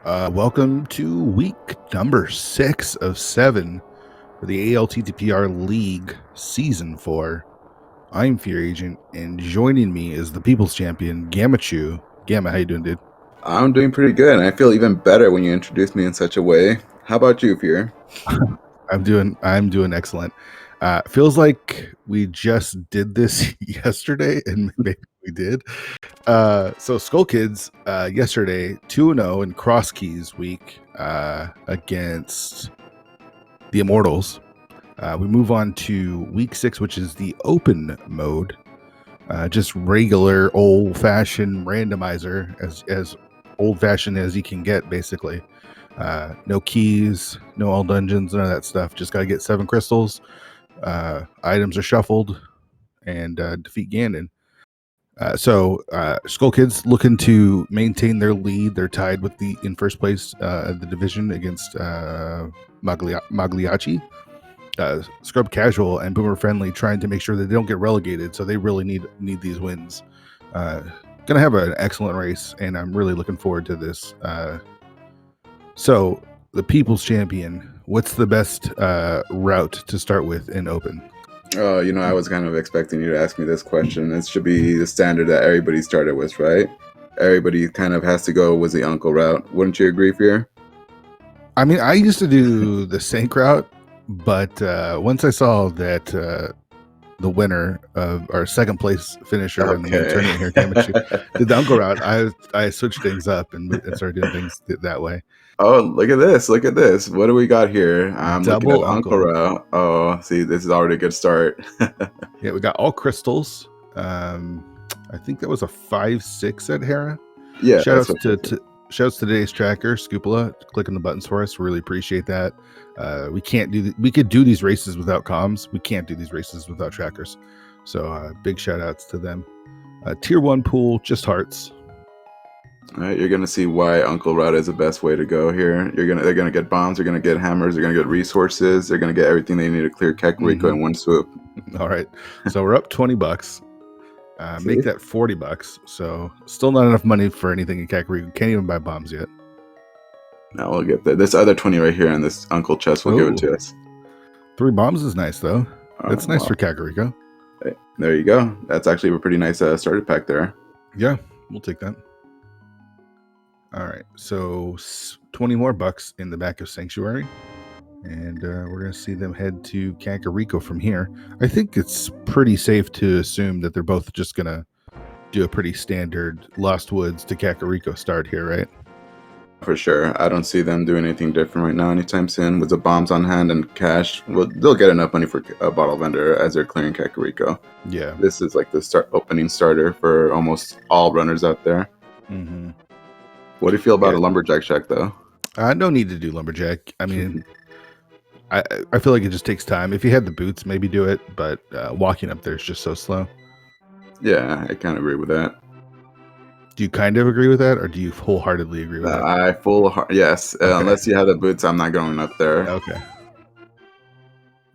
Welcome to week number 6 of 7 for the ALTTPR League Season 4. I'm Fear Agent, and joining me is the People's Champion, Gamma Chew. Gamma, how you doing, dude? I'm doing pretty good, and I feel even better when you introduce me in such a way. How about you, Fear? I'm doing excellent. Feels like we just did this yesterday, and maybe we did. So Skull Kids yesterday 2-0 in Cross Keys week against the Immortals. We move on to week 6, which is the open mode. Just regular old-fashioned randomizer, as old-fashioned as you can get, basically. No keys, no all dungeons, none of that stuff. Just got to get 7 crystals. Items are shuffled, and defeat Ganon. So Skull Kids looking to maintain their lead. They're tied with in first place of the division against Magliacci. Scrub Casual and Boomer Friendly trying to make sure that they don't get relegated, so they really need these wins. Gonna have an excellent race, and I'm really looking forward to this. So the People's Champion, what's the best route to start with in open? Oh, I was kind of expecting you to ask me this question. It should be the standard that everybody started with, right? Everybody kind of has to go with the uncle route. Wouldn't you agree, Fear? I mean, I used to do the Sank route, but once I saw that the winner of our second place finisher in the main tournament here, did the uncle route, I switched things up and started doing things that way. Oh, look at this. Look at this. What do we got here? I'm Double looking at uncle route. Oh, see, this is already a good start. Yeah, we got all crystals. I think that was a 5-6 at Hera. Yeah. Shout outs to today's tracker, Scoopula, clicking the buttons for us. Really appreciate that. We could do these races without comms. We can't do these races without trackers. So big shout outs to them. Tier 1 pool, just hearts. All right, you're gonna see why Uncle Route is the best way to go here. They're gonna get bombs, they're gonna get hammers, they're gonna get resources, they're gonna get everything they need to clear Kakariko in one swoop. All right, so we're up $20. Make that $40. So still not enough money for anything in Kakariko. Can't even buy bombs yet. Now we'll get there. This other 20 right here in this Uncle chest will give it to us. 3 bombs is nice though. That's nice for Kakariko. Hey, there you go. That's actually a pretty nice starter pack there. Yeah, we'll take that. All right, so 20 more bucks in the back of Sanctuary, and we're going to see them head to Kakariko from here. I think it's pretty safe to assume that they're both just going to do a pretty standard Lost Woods to Kakariko start here, right? For sure. I don't see them doing anything different right now anytime soon. With the bombs on hand and cash, they'll get enough money for a bottle vendor as they're clearing Kakariko. Yeah. This is like the opening starter for almost all runners out there. Mm-hmm. What do you feel about a Lumberjack Shack, though? I don't need to do Lumberjack. I mean, I feel like it just takes time. If you had the boots, maybe do it, but walking up there is just so slow. Yeah, I kind of agree with that. Do you kind of agree with that, or do you wholeheartedly agree with that? Yes. Okay. Unless you have the boots, I'm not going up there. Okay.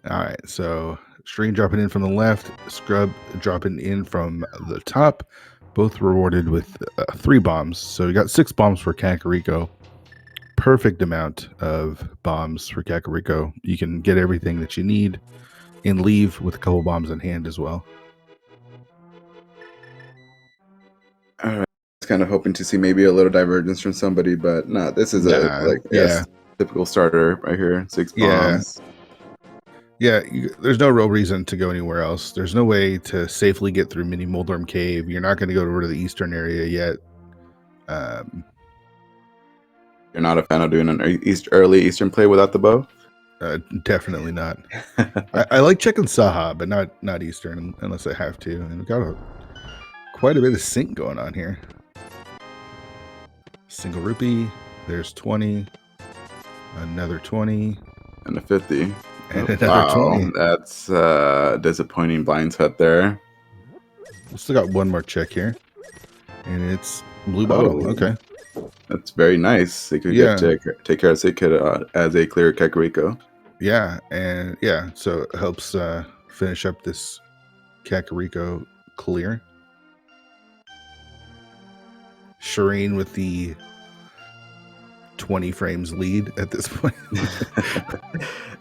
All right, so Stream dropping in from the left, Scrub dropping in from the top. Both rewarded with 3 bombs. So we got 6 bombs for Kakariko. Perfect amount of bombs for Kakariko. You can get everything that you need and leave with a couple bombs in hand as well. All right. I was kind of hoping to see maybe a little divergence from somebody, but no, this is a typical starter right here. 6 bombs. Yeah, there's no real reason to go anywhere else. There's no way to safely get through Mini Moldorm Cave. You're not going to go over to the eastern area yet. You're not a fan of doing an early eastern play without the bow? Definitely not. I like checking Saha, but not eastern unless I have to. And we've got quite a bit of sync going on here. Single rupee. There's 20. Another 20. And a 50. And another 20. That's disappointing blind set there. We still got one more check here. And it's blue bottle. Okay. That's very nice. They could take care of Sick Kid as a clear Kakariko. Yeah, and so it helps finish up this Kakariko clear. Shireen with the 20 frames lead at this point.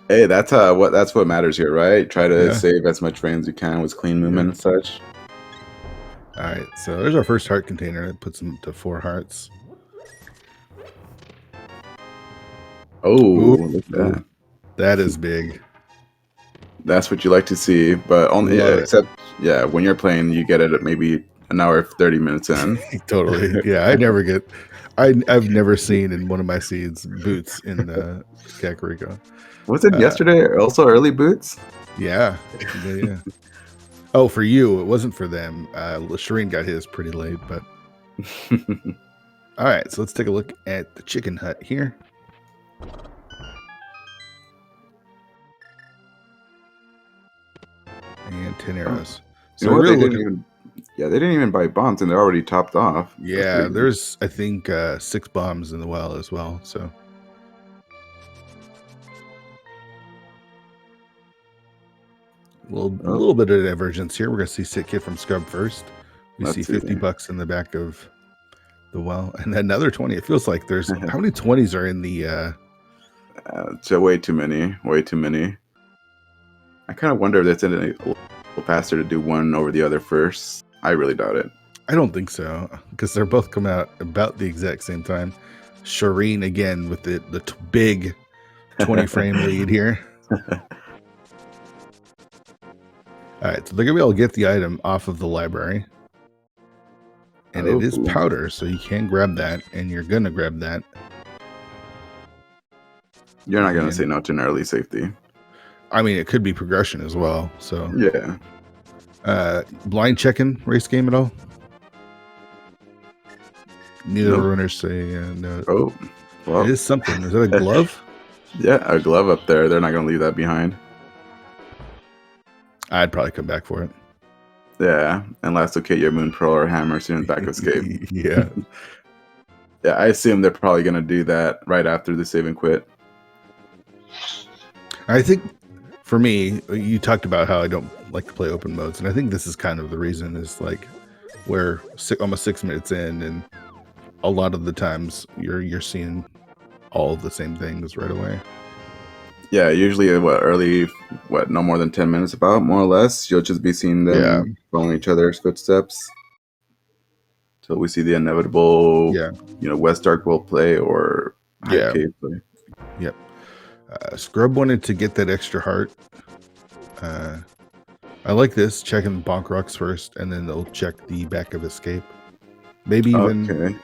Hey, that's what matters here, right? Try to Yeah. save as much frames as you can with clean movement and such. All right, so there's our first heart container. It puts them to 4 hearts. Oh, look at that. That is big. That's what you like to see, but only except when you're playing, you get it at maybe an hour 30 minutes in. Totally. Yeah, I've never seen in one of my seeds boots in Kakariko. Was it yesterday also early boots? Yeah. Oh, for you, it wasn't for them. Shireen got his pretty late, but all right, so let's take a look at the chicken hut here. And 10 arrows. So you know what, they didn't even buy bombs, and they're already topped off. Yeah, there's I think 6 bombs in the well as well. So a little bit of divergence here. We're gonna see Sick Kid from Scrub first. We see $50 in the back of the well, and another 20. It feels like there's how many 20s are in the? Way too many. Way too many. I kind of wonder if that's a little faster to do one over the other first. I really doubt it. I don't think so, because they're both come out about the exact same time. Shireen again with the big 20 frame lead here. All right, so they're gonna be able to get the item off of the library, and it is powder, so you can grab that, and you're gonna grab that. You're not gonna say no to an early safety. I mean, it could be progression as well. So yeah. Blind checking race game at all? Neither runners say no. Oh, well, it is something. Is that a glove? Yeah, a glove up there. They're not gonna leave that behind. I'd probably come back for it. Yeah, and last locate your Moon Pearl or Hammer soon as back escape. Yeah. Yeah, I assume they're probably gonna do that right after the save and quit. I think for me, you talked about how I don't like to play open modes, and I think this is kind of the reason. Is like we're almost 6 minutes in, and a lot of the times you're seeing all of the same things right away. Yeah, usually no more than 10 minutes about, more or less. You'll just be seeing them following each other's footsteps till we see the inevitable, West Dark World play or High Cave play. Yep. Scrub wanted to get that extra heart. I like this, checking bonk rocks first, and then they'll check the back of escape. Maybe even. Okay.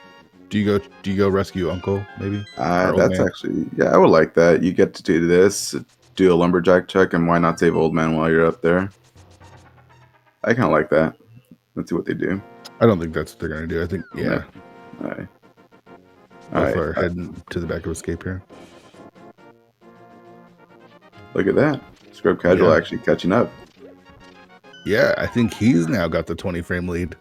Do you go rescue Uncle? Maybe. That's actually I would like that. You get to do this, do a lumberjack check, and why not save Old Man while you're up there? I kind of like that. Let's see what they do. I don't think that's what they're gonna do. I think All right. We're heading to the back of escape here. Look at that. Scrub Casual actually catching up. Yeah, I think he's now got the 20 frame lead.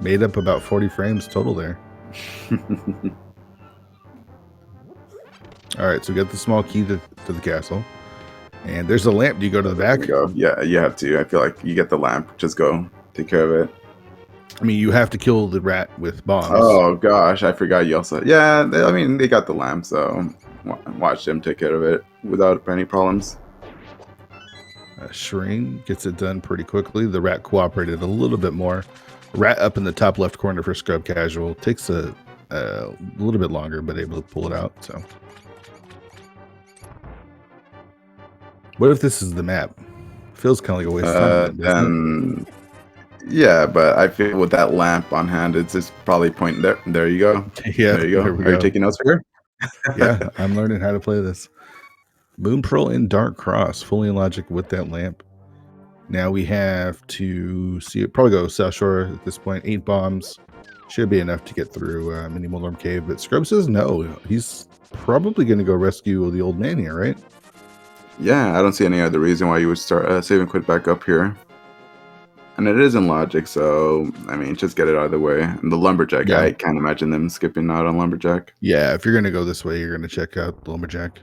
Made up about 40 frames total there. All right, so we got the small key to the castle. And there's a lamp. Do you go to the back? Go. Yeah, you have to. I feel like you get the lamp. Just go. Take care of it. I mean, you have to kill the rat with bombs. Oh, gosh. I forgot you also... Yeah, they got the lamp, so watch them take care of it without any problems. Shireen gets it done pretty quickly. The rat cooperated a little bit more. Rat up in the top left corner for Scrub Casual. Takes a little bit longer, but able to pull it out. So, what if this is the map? Feels kind of like a waste of time. Yeah, but I feel with that lamp on hand, it's just probably pointing there. There you go. Yeah, there you go. Are you taking notes here? Yeah, I'm learning how to play this. Moon Pearl and Dark Cross, fully in logic with that lamp. Now we have to see it. Probably go South Shore at this point. 8 bombs should be enough to get through Mini Moldorm Cave. But Scrub says no. He's probably going to go rescue the old man here, right? Yeah, I don't see any other reason why you would start save and quit back up here. And it is in logic, so I mean, just get it out of the way. And the lumberjack, I can't imagine them skipping out on lumberjack. Yeah, if you're going to go this way, you're going to check out the lumberjack.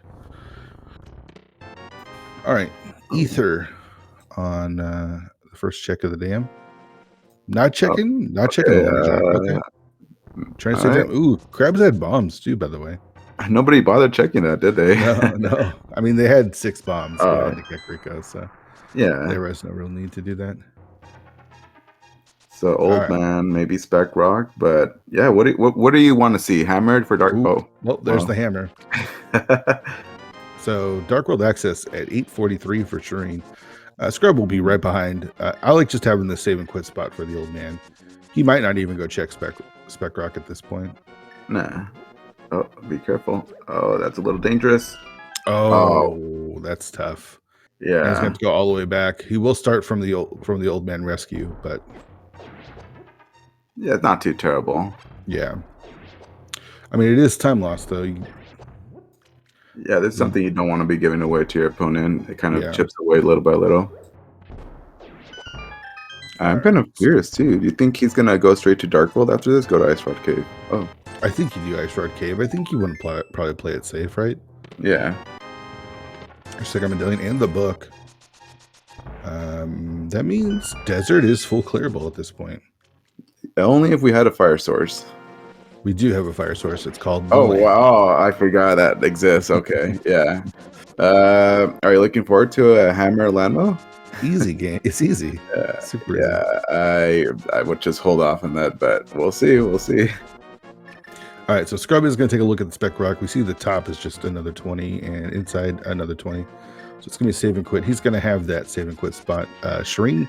All right, Ether on the first check of the dam. Not checking the lumberjack. Okay. Trying to save time. Ooh, crabs had bombs too, by the way. Nobody bothered checking that, did they? No. I mean, they had 6 bombs going into Kakariko, so yeah, there was no real need to do that. So old man, maybe Spec Rock, but yeah. What do you want to see? Hammered for Dark? Well, there's the hammer. So Dark World Access at 843 for Shireen. Scrub will be right behind. I like just having the save and quit spot for the old man. He might not even go check Spec Rock at this point. Nah. Oh, be careful. Oh, that's a little dangerous. Oh. That's tough. Yeah, and he's going to go all the way back. He will start from the old man rescue, but yeah, it's not too terrible. Yeah, I mean, it is time loss though. Yeah, there's something you don't want to be giving away to your opponent. It kind of chips away little by little. I'm kind of curious too. Do you think he's gonna go straight to Dark World after this? Go to Ice Rod Cave? Oh, I think you do Ice Rod Cave. I think you want to probably play it safe, right? Yeah. Second medallion and the book. That means desert is full clearable at this point. Only if we had a fire source. We do have a fire source. It's called. Wow! I forgot that exists. Okay, yeah. Are you looking forward to a hammer landmo? Easy game. It's easy. Super easy. I would just hold off on that, but we'll see. We'll see. All right, so Scrub is going to take a look at the Spec Rock. We see the top is just another 20, and inside another 20. So it's going to be save and quit. He's going to have that save and quit spot. Shireen,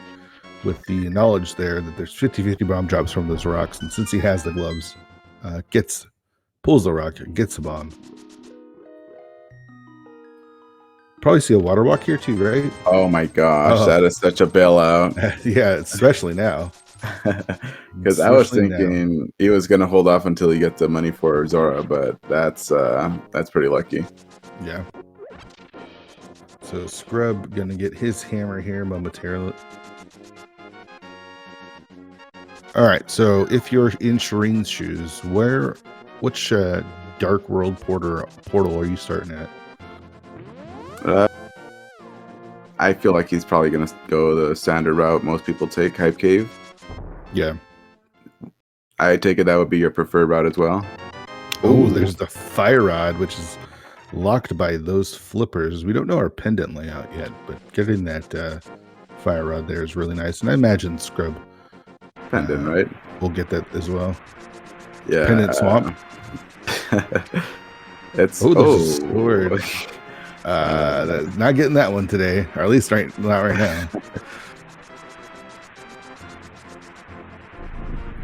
with the knowledge there that there's 50-50 bomb drops from those rocks, and since he has the gloves, pulls the rock, gets the bomb. Probably see a water walk here too, right? Oh my gosh, that is such a bailout. Yeah, especially now. Because I was thinking he was gonna hold off until he gets the money for Zora, but that's pretty lucky. Yeah. So Scrub gonna get his hammer here momentarily. All right, so if you're in Shireen's shoes, which Dark World portal are you starting at? I feel like he's probably gonna go the standard route most people take, Hype Cave. Yeah. I take it that would be your preferred route as well. Oh, there's the Fire Rod, which is locked by those flippers. We don't know our pendant layout yet, but getting that Fire Rod there is really nice. And I imagine Scrub pendant, right? We'll get that as well. Yeah. Pendant Swamp. It's there's a sword. Not getting that one today, or at least not right now.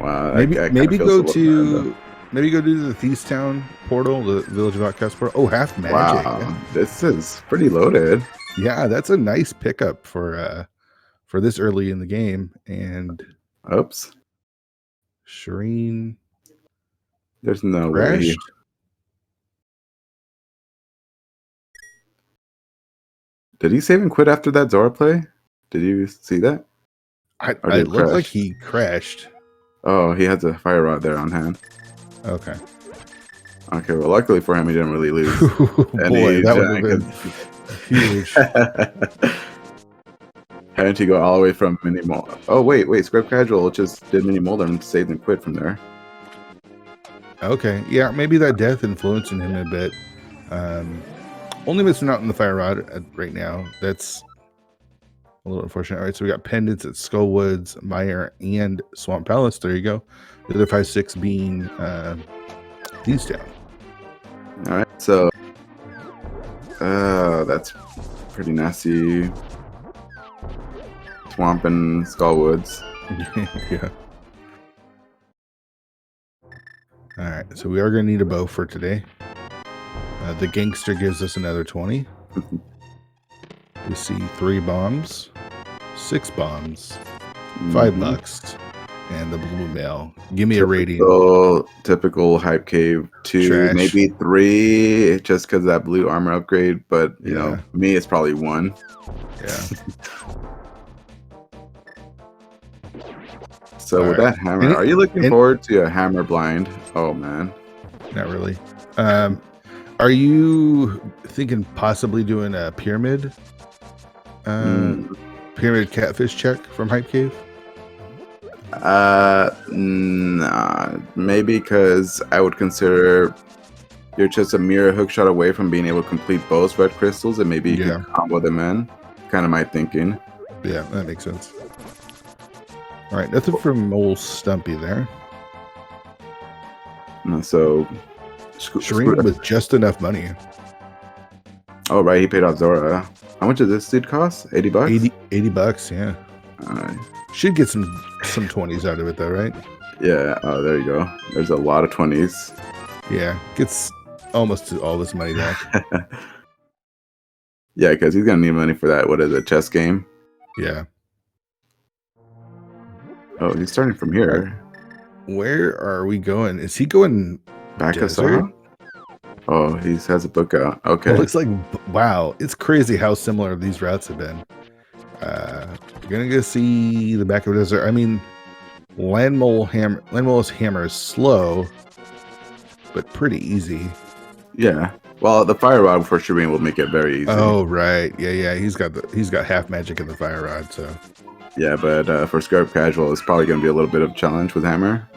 Wow. Maybe go to the Thieves Town portal, the Village of Outcasts portal. Oh, half magic. Wow, yeah. This is pretty loaded. Yeah, that's a nice pickup for this early in the game. And oops, Shireen. There's no crashed. way. Did he save and quit after that Zora play? Did you see that? It looked like he crashed. Oh, he has a Fire Rod there on hand. Okay. Okay, well, luckily for him, he didn't really lose. Boy, that would have been huge. Hadn't he go all the way from mini mold? Oh, wait, Scrub Casual just did mini mold and saved and quit from there. Okay, yeah, maybe that death influencing him a bit. Only missing out on the Fire Rod right now. That's a little unfortunate. All right, so we got pendants at Skullwoods, Mire, and Swamp Palace. There you go. The other 5-6 being Thieves Town. All right, so that's pretty nasty. Swamp and Skullwoods. Yeah. All right, so we are going to need a bow for today. The Gangster gives us another 20. We see 3 bombs, 6 bombs, $5, and the blue mail. Give me a rating. Typical Hype Cave 2, trash. Maybe 3, just because of that blue armor upgrade. But you know, me, it's probably 1. Yeah. So with that hammer, are you looking forward to a hammer blind? Oh man, not really. Are you thinking possibly doing a pyramid? Pyramid catfish check from Hype Cave? Nah, maybe because I would consider you're just a mere hook shot away from being able to complete both red crystals, and maybe you could combo them in. Kind of my thinking. Yeah, that makes sense. All right, nothing from old Stumpy there. So Shireen with just enough money. Oh, right, he paid off Zora. How much does this dude cost? 80 bucks? 80 bucks, yeah. Should get some 20s out of it though, right? Yeah, oh, there you go. There's a lot of 20s. Yeah, gets almost all this money back. Yeah, because he's going to need money for that. What is it, chess game? Yeah. Oh, he's starting from here. Where are we going? Is he going back desert? Oh, he has a book out. Okay. It looks like, wow, it's crazy how similar these routes have been. You're going to go see the back of the desert. I mean, Landmole's hammer is slow, but pretty easy. Yeah. Well, the fire rod for Shireen will make it very easy. Oh, right. Yeah. He's got half magic in the fire rod, so. Yeah, but for Scrub Casual, it's probably going to be a little bit of a challenge with hammer.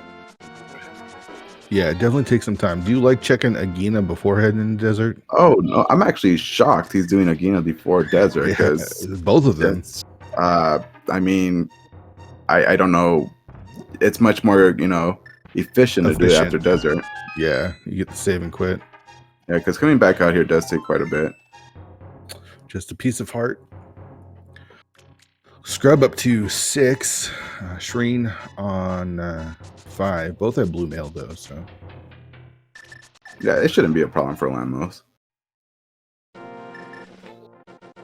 Yeah, it definitely takes some time. Do you like checking Agina before heading in the desert? Oh, no. I'm actually shocked he's doing Agina before desert. Because both of them. I mean, I don't know. It's much more, efficient to do it after desert. Yeah, you get the save and quit. Yeah, because coming back out here does take quite a bit. Just a piece of heart. Scrub up to 6. Shireen on 5. Both have blue mail though, so. Yeah, it shouldn't be a problem for Lamos.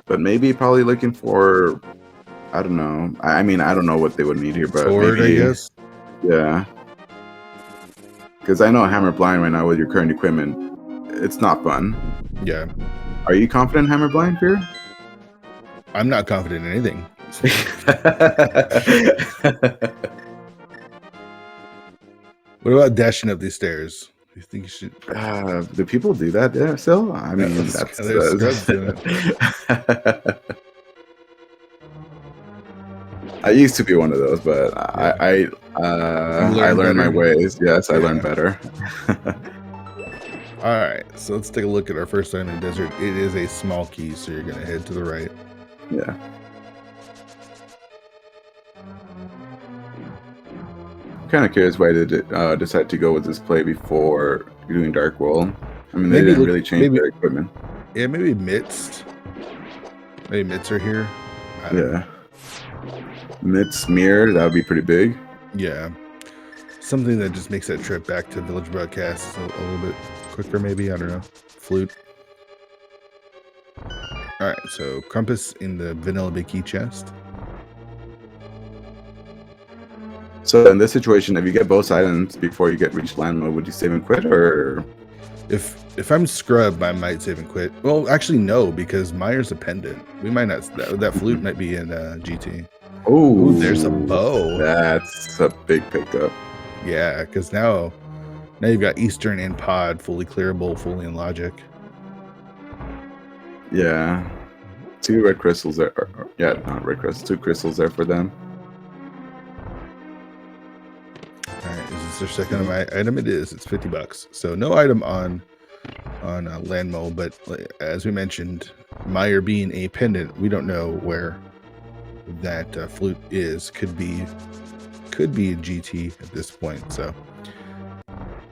But maybe probably looking for, I don't know. I mean, I don't know what they would need here, but sword, maybe, I guess. Yeah. Because I know Hammer Blind right now with your current equipment, it's not fun. Yeah. Are you confident in Hammer Blind here? I'm not confident in anything. What about dashing up these stairs? Do you think you should? Do people do that there still? I mean, that's Scrubs doing it. I used to be one of those, but I learned my ways. Yes, I learned better. All right, so let's take a look at our first item in the desert. It is a small key, so you're gonna head to the right. Yeah. Kind of curious why they decide to go with this play before doing Dark World. I mean, they didn't really change their equipment. Yeah, maybe mitts. Maybe mitts are here. Yeah. Mitts mirror, that would be pretty big. Yeah. Something that just makes that trip back to Village Broadcast a little bit quicker, maybe. I don't know. Flute. All right, so compass in the vanilla big key chest. So in this situation, if you get both items before you reach land mode, would you save and quit, or? If I'm Scrub, I might save and quit. Well, actually, no, because Meyer's a pendant. We might not. That flute might be in GT. Oh, there's a bow. That's a big pickup. Yeah, because now you've got Eastern and Pod fully clearable, fully in logic. Yeah, 2 red crystals there. Yeah, not red crystals. 2 crystals there for them. All right, is this their second item? It is. It's $50. So no item on Landmo, but as we mentioned, Meyer being a pendant, we don't know where that flute is. Could be in GT at this point. So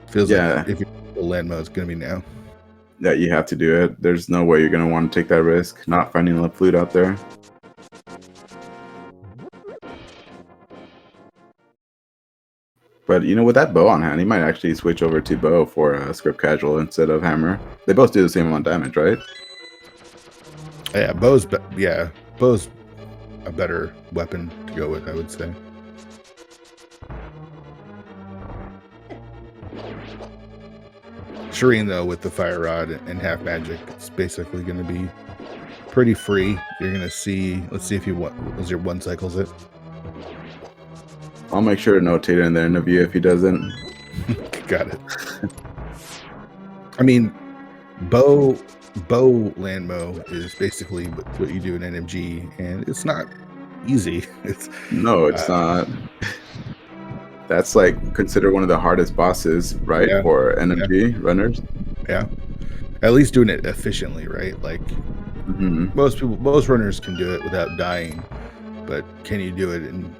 feels like if you're Landmo, it's going to be now. Yeah, you have to do it. There's no way you're going to want to take that risk, not finding a flute out there. But, with that bow on hand, he might actually switch over to bow for Script Casual instead of hammer. They both do the same amount of damage, right? Yeah, bow's a better weapon to go with, I would say. Shireen, though, with the fire rod and half magic, it's basically going to be pretty free. You're going to see. Let's see if you was your 1 cycles it. I'll make sure to notate it in the interview if he doesn't. Got it. I mean, bow landmo is basically what you do in NMG, and it's not easy. No, it's not. That's like considered one of the hardest bosses, right? Yeah. For energy runners. Yeah. At least doing it efficiently, right? Like most runners can do it without dying, but can you do it in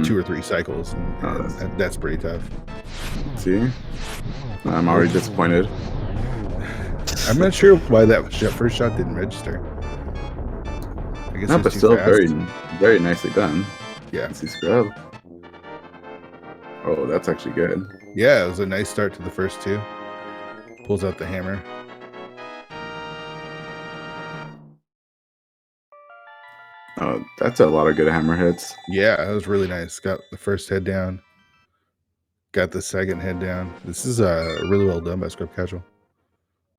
2 or 3 cycles? And that's pretty tough. See, I'm already disappointed. I'm not sure why that first shot didn't register. I guess but still fast. very nicely done. Yeah. Let's see Scrub. Oh, that's actually good. Yeah, it was a nice start to the first 2. Pulls out the hammer. Oh, that's a lot of good hammer hits. Yeah, that was really nice. Got the first head down. Got the second head down. This is really well done by Scrub Casual.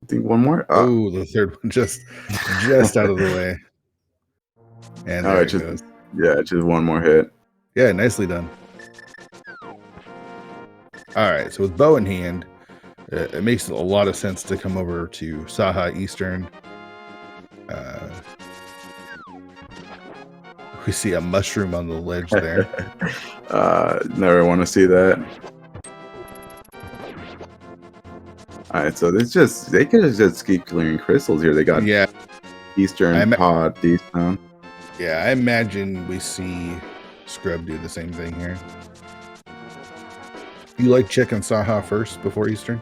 I think one more. Oh, the third one just out of the way. And there it goes. Yeah, just one more hit. Yeah, nicely done. All right, so with bow in hand, it makes a lot of sense to come over to Saha Eastern. We see a mushroom on the ledge there. Never want to see that. All right, so they could just keep clearing crystals here. They got Eastern Pod, Eastern. Yeah, I imagine we see Scrub do the same thing here. You like checking Saha first before Eastern?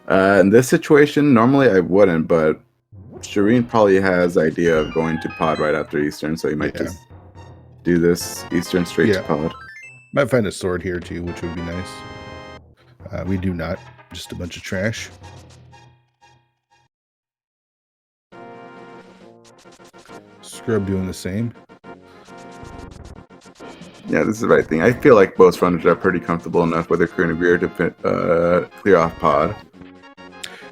In this situation, normally I wouldn't, but Shireen probably has the idea of going to Pod right after Eastern, so he might just do this Eastern straight to Pod. Might find a sword here too, which would be nice. We do not. Just a bunch of trash. Scrub doing the same. Yeah, this is the right thing. I feel like most runners are pretty comfortable enough with their current gear to clear off Pod.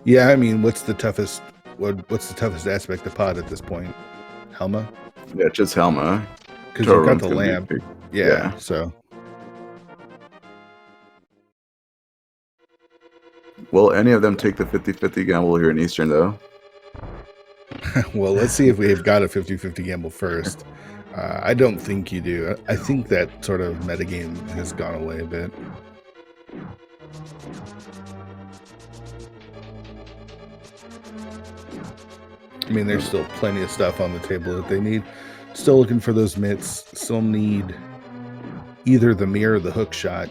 Yeah, I mean, what's the toughest aspect of Pod at this point? Helma? Yeah, just Helma. Because you've got the lamp. Yeah, so. Will any of them take the 50-50 gamble here in Eastern, though? Well, let's see if we've got a 50-50 gamble first. I don't think you do. I think that sort of metagame has gone away a bit. I mean, there's still plenty of stuff on the table that they need. Still looking for those mitts. Still need either the mirror or the hook shot.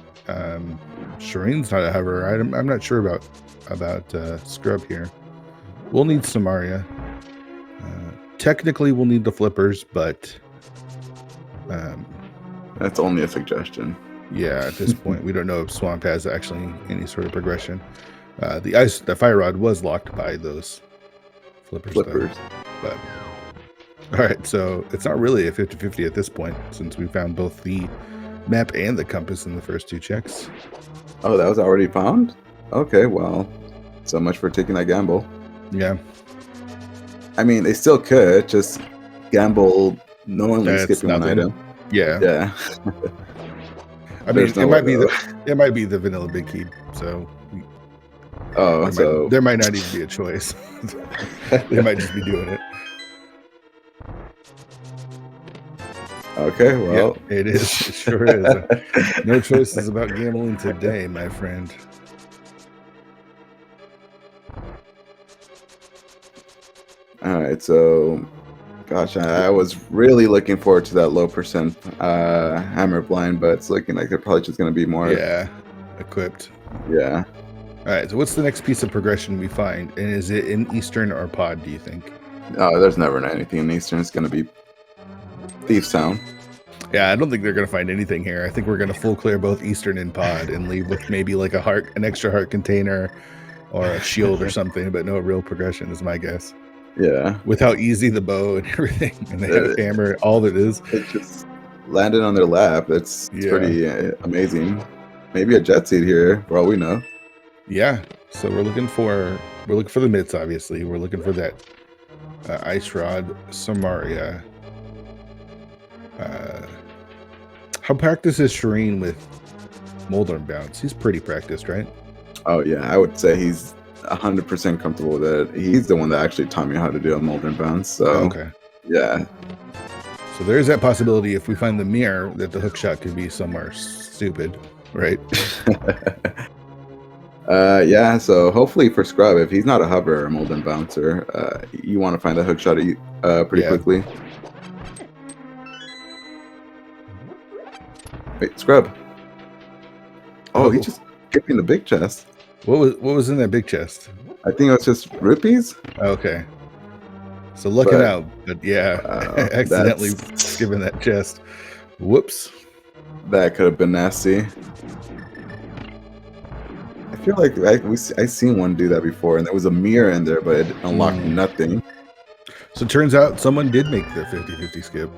Shireen's not a hover. I'm not sure about Scrub here. We'll need Samaria. Technically, we'll need the flippers, but that's only a suggestion. Yeah, at this point, we don't know if Swamp has actually any sort of progression. The fire rod was locked by those flippers. Though, but all right, so it's not really a 50-50 at this point, since we found both the map and the compass in the first 2 checks. Oh, that was already found? Okay, well, so much for taking that gamble. Yeah. I mean, they still could just gamble knowingly skipping one item. Yeah. Yeah. I mean, it might be the vanilla big key, so there might not even be a choice. They might just be doing it. Okay, well, yeah, it is. It sure is. No choices about gambling today, my friend. All right, so, gosh, I was really looking forward to that low percent hammer blind, but it's looking like they're probably just going to be more equipped. Yeah. All right, so what's the next piece of progression we find, and is it in Eastern or Pod? Do you think? There's never anything in Eastern. It's going to be Thief Sound. Yeah, I don't think they're going to find anything here. I think we're going to full clear both Eastern and Pod and leave with maybe like an extra heart container or a shield or something, but no real progression is my guess. Yeah. With how easy the bow and everything, and they have a hammer, all it is. It just landed on their lap. It's pretty amazing. Maybe a jet seat here, for all we know. Yeah. So we're looking for the mitts, obviously. We're looking for that ice rod, Samaria. How practiced is Shireen with Moldorm Bounce? He's pretty practiced, right? Oh yeah, I would say he's 100% comfortable with it. He's the one that actually taught me how to do a Moldorm Bounce. So okay. Yeah. So there is that possibility if we find the mirror that the hook shot could be somewhere stupid, right? Yeah, so hopefully for Scrub, if he's not a hover or a Molden Bouncer, you want to find the hook shot pretty quickly. Wait, Scrub. Oh, he's just skipping the big chest. What was in that big chest? I think it was just rupees. Okay. So looking out, but yeah, accidentally skipping that chest. Whoops. That could have been nasty. I feel like I seen one do that before, and there was a mirror in there, but it unlocked nothing. So it turns out someone did make the 50-50 skip.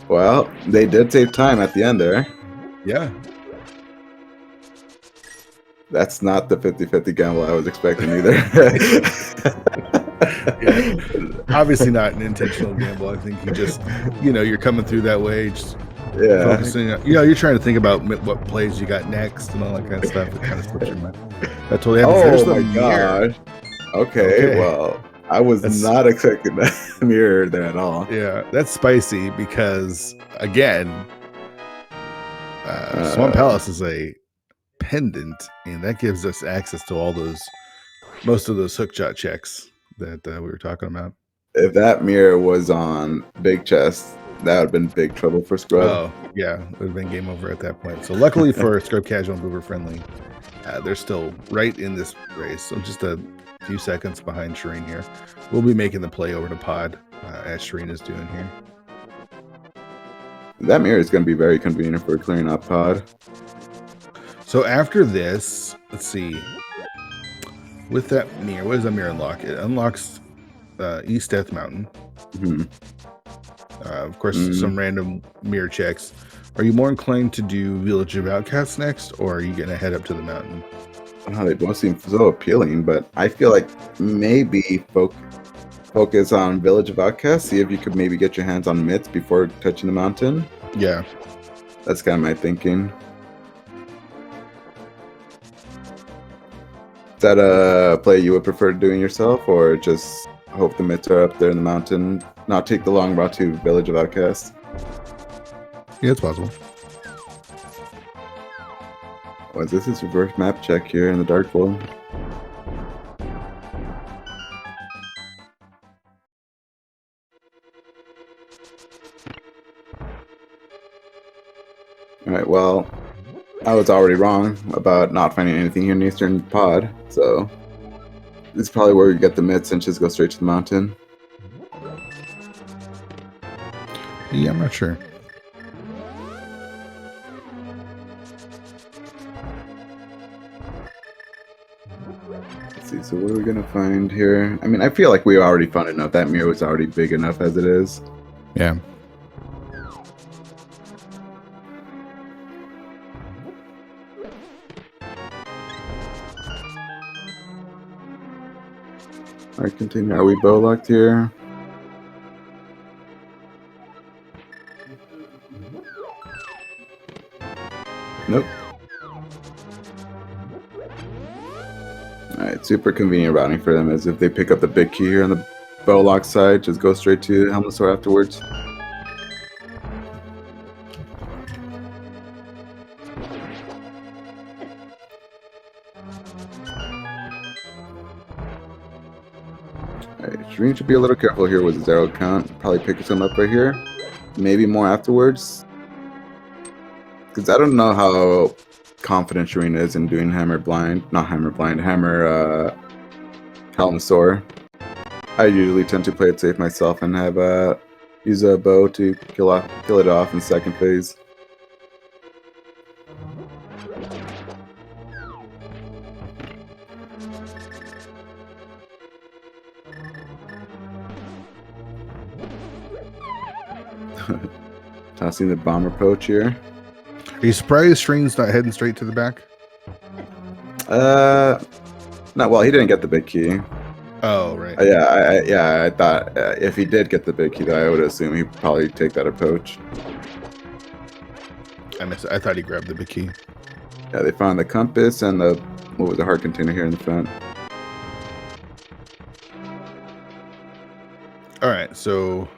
Well, they did save time at the end there. Yeah. That's not the 50-50 gamble I was expecting either. Yeah. Obviously not an intentional gamble. I think you just, you're coming through that way, just focusing on, you're trying to think about what plays you got next and all that kind of stuff. It kind of slips your mind. That totally happens. Oh my gosh. Okay, well, I was not expecting that mirror there at all. Yeah, that's spicy because, again, Swamp Palace is a pendant, and that gives us access to most of those hook shot checks that we were talking about. If that mirror was on Big Chest, that would have been big trouble for Scrub. Oh, yeah, it would have been game over at that point. So luckily for Scrub Casual and Boober Friendly, they're still right in this race. So just a few seconds behind Shireen here. We'll be making the play over to Pod as Shireen is doing here. That mirror is going to be very convenient for clearing up Pod. So after this, let's see. With that mirror, what does that mirror unlock? It unlocks East Death Mountain. Of course, some random mirror checks. Are you more inclined to do Village of Outcasts next, or are you going to head up to the mountain? They both seem so appealing, but I feel like maybe focus on Village of Outcasts. See if you could maybe get your hands on mitts before touching the mountain. Yeah. That's kind of my thinking. Is that a play you would prefer doing yourself, or just hope the mitts are up there in the mountain, not take the long route to Village of Outcasts? Yeah, it's possible. Well, this is reverse map check here in the Dark World. Alright, well, I was already wrong about not finding anything here in the Eastern Pod, so this is probably where we get the mitts and just go straight to the mountain. Yeah, I'm not sure. Let's see, so what are we gonna find here? I mean, I feel like we already found enough. That mirror was already big enough as it is. Yeah. Alright, continue. Are we bow locked here? Nope. Alright, super convenient routing for them is if they pick up the big key here on the bow lock side, just go straight to Helmsor afterwards. Alright, Shireen should be a little careful here with his arrow count. Probably pick some up right here. Maybe more afterwards. Because I don't know how confident Shireen is in doing hammer Helmsor. I usually tend to play it safe myself and have use a bow to kill it off in second phase. Tossing the bomber poach here. Are you surprised Shireen's not heading straight to the back? No, well, he didn't get the big key. Oh, right. I thought if he did get the big key, though, I would assume he'd probably take that approach. I thought he grabbed the big key. Yeah, they found the compass and the heart container here in the front. right, so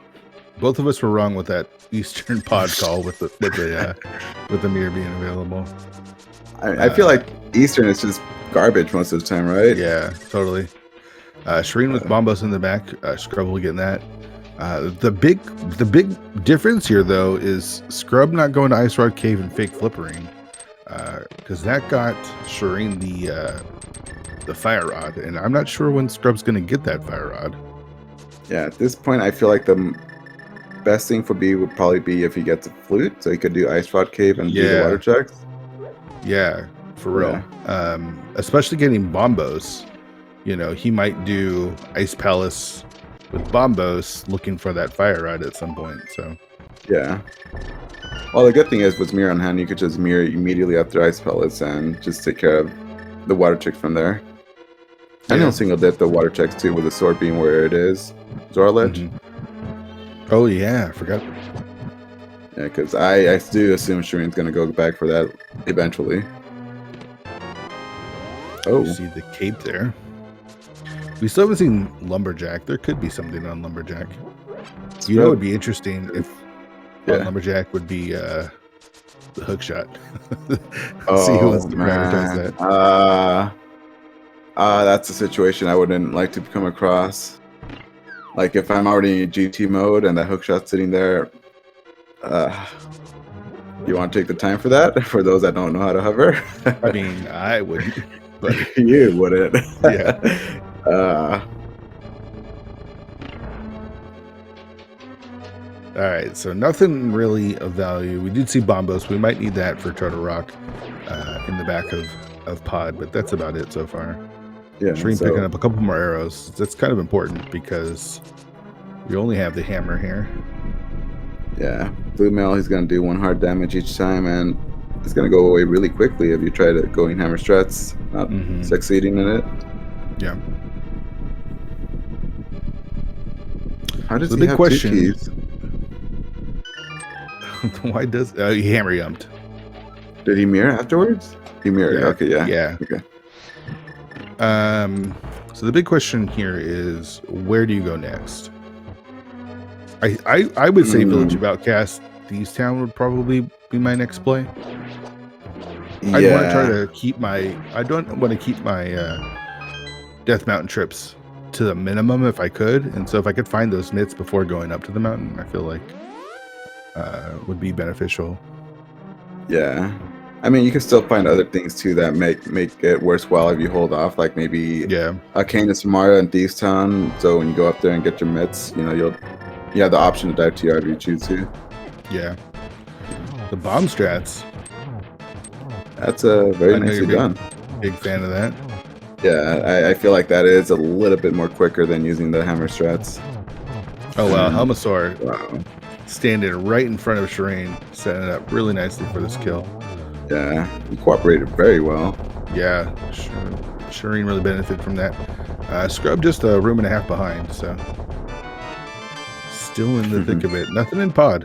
both of us were wrong with that Eastern pod call with the mirror being available. I feel like Eastern is just garbage most of the time, right? Yeah, totally. Shireen with Bombos in the back. Scrub will get that. The big difference here, though, is Scrub not going to Ice Rod Cave and fake flippering, because that got Shireen the fire rod, and I'm not sure when Scrub's going to get that fire rod. Yeah, at this point, I feel like the best thing for B would probably be if he gets a flute, so he could do Ice Rod Cave and do the water checks. Yeah, for real. Especially getting Bombos. You know, he might do Ice Palace with Bombos, looking for that fire rod at some point. So yeah. Well, the good thing is with mirror on hand, you could just mirror immediately after Ice Palace and just take care of the water checks from there. And he'll single dip the water checks too, with the sword being where it is. Zora Ledge. Oh yeah, I forgot. Yeah, because I do assume Shireen's gonna go back for that eventually. Oh, you see the cape there. We still haven't seen Lumberjack. There could be something on Lumberjack. You know, it would be interesting if on Lumberjack would be the hook shot. See who wants to prioritize that. That's a situation I wouldn't like to come across. Like if I'm already in GT mode and that hook shot's sitting there, you want to take the time for that? For those that don't know how to hover? I mean, I wouldn't, but you wouldn't. Yeah. All right, so nothing really of value. We did see Bombos. We might need that for Turtle Rock in the back of Pod, but that's about it so far. Yeah, Shireen picking up a couple more arrows. That's kind of important because we only have the hammer here. Yeah, Blue Mail, he's going to do 1 hard damage each time, and it's going to go away really quickly if you try to go in hammer strats, not succeeding in it. Yeah. How does he have 2 keys? Why does he hammer yumped? Did he mirror afterwards? He mirrored. Yeah. Okay, yeah. Yeah. Okay. So the big question here is, where do you go next? I would say Village of Outcast, Thieves Town would probably be my next play. Yeah. I want to try to keep my. I don't want to keep my Death Mountain trips to the minimum if I could, and so if I could find those nits before going up to the mountain, I feel like would be beneficial. Yeah. I mean, you can still find other things too that make it worthwhile if you hold off, like maybe Arcane Samara and Thieves Town. So when you go up there and get your mitts, you know, you have the option to dive TR if you choose to. Yeah. The bomb strats. That's a very nicely done. Big fan of that. Yeah, I feel like that is a little bit more quicker than using the hammer strats. Oh wow, Helmasaur. Wow. Standing right in front of Shireen, setting it up really nicely for this kill. Yeah, he cooperated very well. Yeah, Shireen really benefited from that. Scrub just a room and a half behind, so still in the thick of it. Nothing in Pod,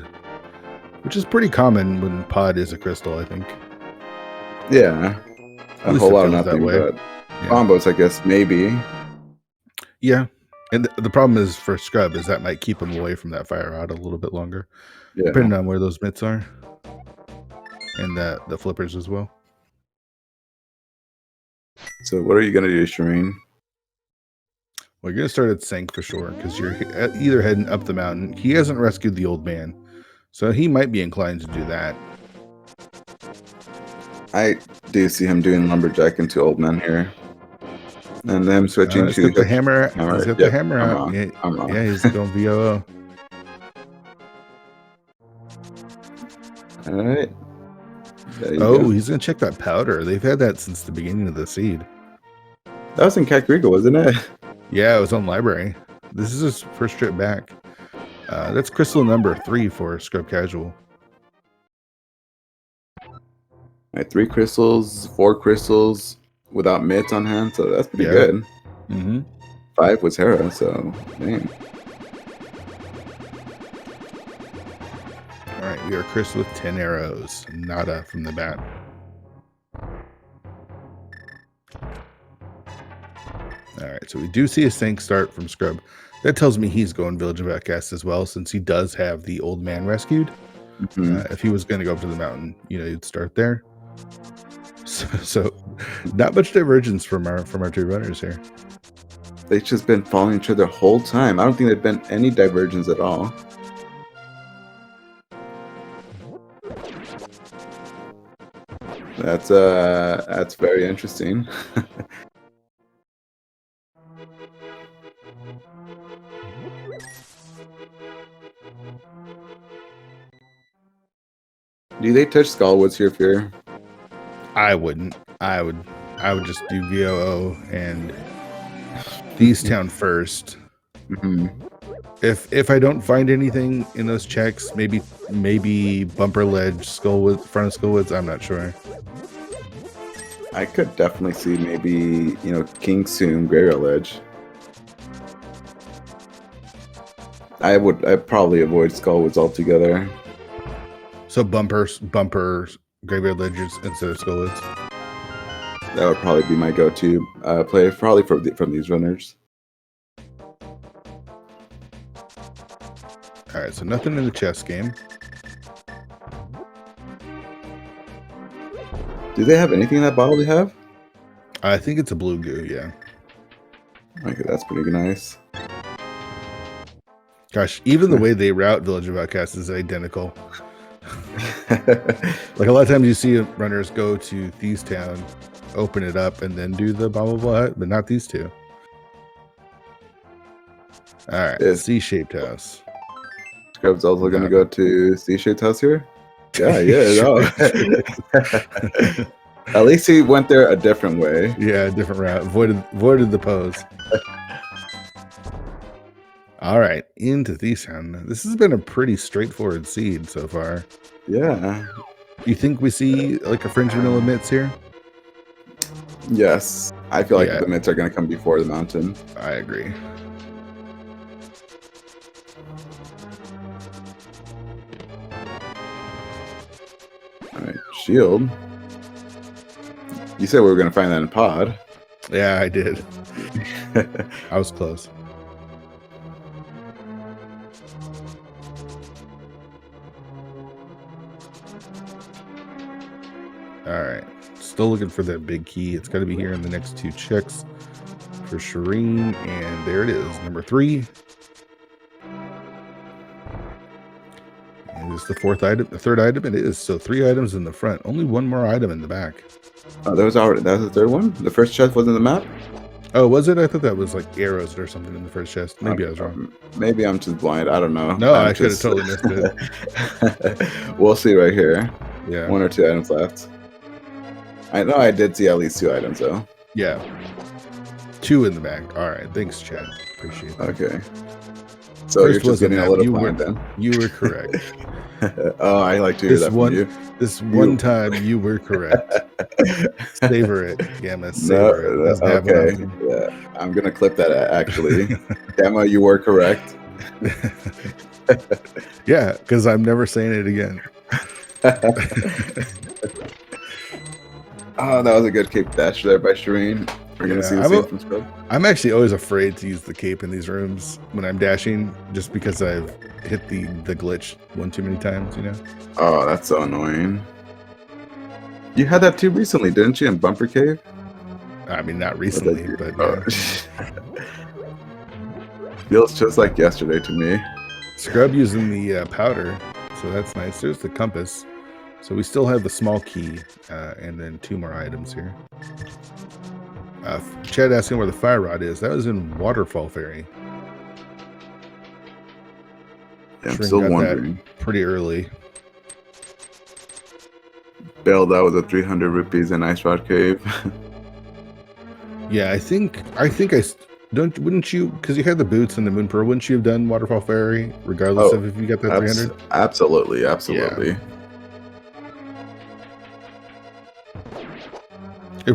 which is pretty common when Pod is a crystal, I think. Yeah, a whole lot of nothing, but Bombos, I guess, maybe. Yeah, and the problem is for Scrub is that might keep him away from that fire rod a little bit longer, depending on where those mitts are. And the flippers as well. So what are you going to do, Shireen? Well, you're going to start at Sank for sure, because you're either heading up the mountain. He hasn't rescued the old man, so he might be inclined to do that. I do see him doing Lumberjack into Old Man here. And then switching to the hammer. He's got the hammer out. Yeah, he's going VOO. All right. He's going to check that powder. They've had that since the beginning of the seed. That was in Kakariko, wasn't it? Yeah, it was on library. This is his first trip back. That's crystal number 3 for Scrub Casual. Right, 3 crystals, 4 crystals without mitts on hand, so that's pretty good. 5 was Hera, so dang. Alright, we are Chris with 10 arrows. Nada from the bat. Alright, so we do see a Sank start from Scrub. That tells me he's going Village of Outcasts as well, since he does have the old man rescued. If he was going to go up to the mountain, you'd start there. So not much divergence from our two runners here. They've just been following each other the whole time. I don't think there've been any divergence at all. That's very interesting. Do they touch Skullwoods here, Fear? I wouldn't. I would just do VOO and Thieves Town first. If I don't find anything in those checks, maybe Bumper Ledge, Skullwoods, front of Skullwoods, I'm not sure. I could definitely see maybe, King Soon, Graveyard Ledge. I'd probably avoid Skullwoods altogether. So bumper Graveyard Ledges instead of Skullwoods. That would probably be my go-to play, probably from these runners. All right, so nothing in the chess game. Do they have anything in that bottle they have? I think it's a blue goo, yeah. Okay, that's pretty nice. Gosh, even the way they route Village of Outcasts is identical. Like a lot of times you see runners go to Thieves Town, open it up, and then do the blah blah blah, but not these two. All right, C-shaped house. Scrub's also going to go to C-shaped house here. Yeah, no. At least he went there a different way. Yeah, a different route. Avoided the pose. All right, into Thieves Town. This has been a pretty straightforward seed so far. Yeah. You think we see like a fringe vanilla mitts here? Yes. I feel like the mitts are going to come before the mountain. I agree. All right, shield. You said we were going to find that in pod. Yeah, I did. I was close. All right, still looking for that big key. It's got to be here in the next two checks for Shireen, and there it is, number 3. And it's the third item. It is. So 3 items in the front, only 1 more item in the back. Oh, that was the third one. The first chest wasn't in the map. Oh, was it? I thought that was like arrows or something in the first chest. Maybe I was wrong. Maybe I'm just blind. I don't know. No, I could have totally missed it. We'll see right here. Yeah. 1 or 2 items left. I know I did see at least 2 items though. Yeah. 2 in the back. All right. Thanks, Chad. Appreciate that. Okay. So you're just getting a little blind then. You were correct. Oh, I like to hear that from you. This one time you were correct. Savor it, Gamma. Savor it. Okay. Yeah. I'm gonna clip that actually. Gamma, you were correct. Yeah, because I'm never saying it again. Oh, that was a good cape dash there by Shireen. We're gonna see the same from Scrub. I'm actually always afraid to use the cape in these rooms when I'm dashing, just because I've hit the glitch one too many times, Oh, that's so annoying. You had that too recently, didn't you, in Bumper Cave? I mean, not recently, but feels just like yesterday to me. Scrub using the powder, so that's nice. There's the compass. So we still have the small key, and then 2 more items here. Chad asking where the fire rod is. That was in Waterfall Ferry. Yeah, I'm still wondering. Pretty early. Bill, that was a 300 rupees in Ice Rod Cave. Yeah, I think wouldn't you, because you had the boots and the Moon Pearl, wouldn't you have done Waterfall Ferry regardless of if you got that 300? Absolutely. Yeah.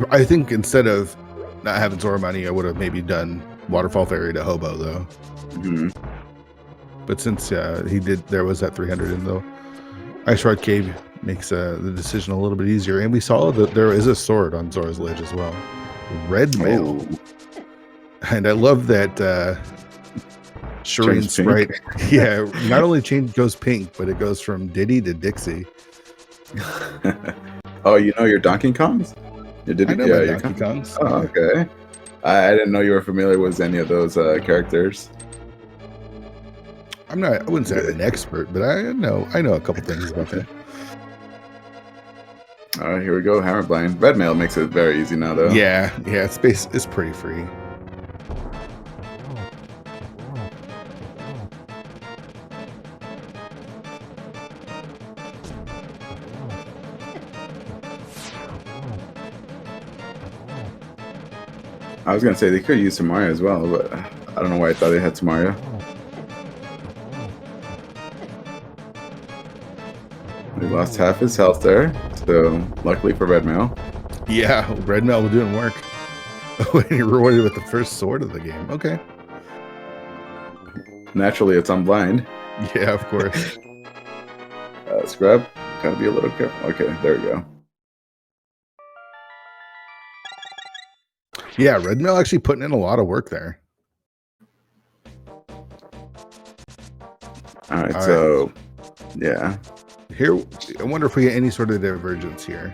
I think instead of not having Zora money, I would have maybe done Waterfall Ferry to Hobo though. Mm-hmm. But since there was that 300 in though, Ice Rod Cave makes the decision a little bit easier. And we saw that there is a sword on Zora's Ledge as well. Red mail. And I love that Shireen sprite. Yeah, not only goes pink, but it goes from Diddy to Dixie. Oh, you know your Donkey Kongs? I know my Donkey Kongs. Oh, yeah. Okay. I didn't know you were familiar with any of those characters. I wouldn't say I'm an expert, but I know a couple things about that. All right, here we go. Hammerblind. Red mail makes it very easy now, though. Yeah, it's pretty free. I was gonna say they could use Samaria as well, but I don't know why I thought they had Samaria. He lost half his health there, so luckily for Red Mail. Yeah, Red Mail was doing work. He rewarded with the first sword of the game. Okay. Naturally, it's on blind. Yeah, of course. Scrub, gotta be a little careful. Okay, there we go. Yeah, Red Mail actually putting in a lot of work there. All right, so yeah. Here, I wonder if we get any sort of divergence here.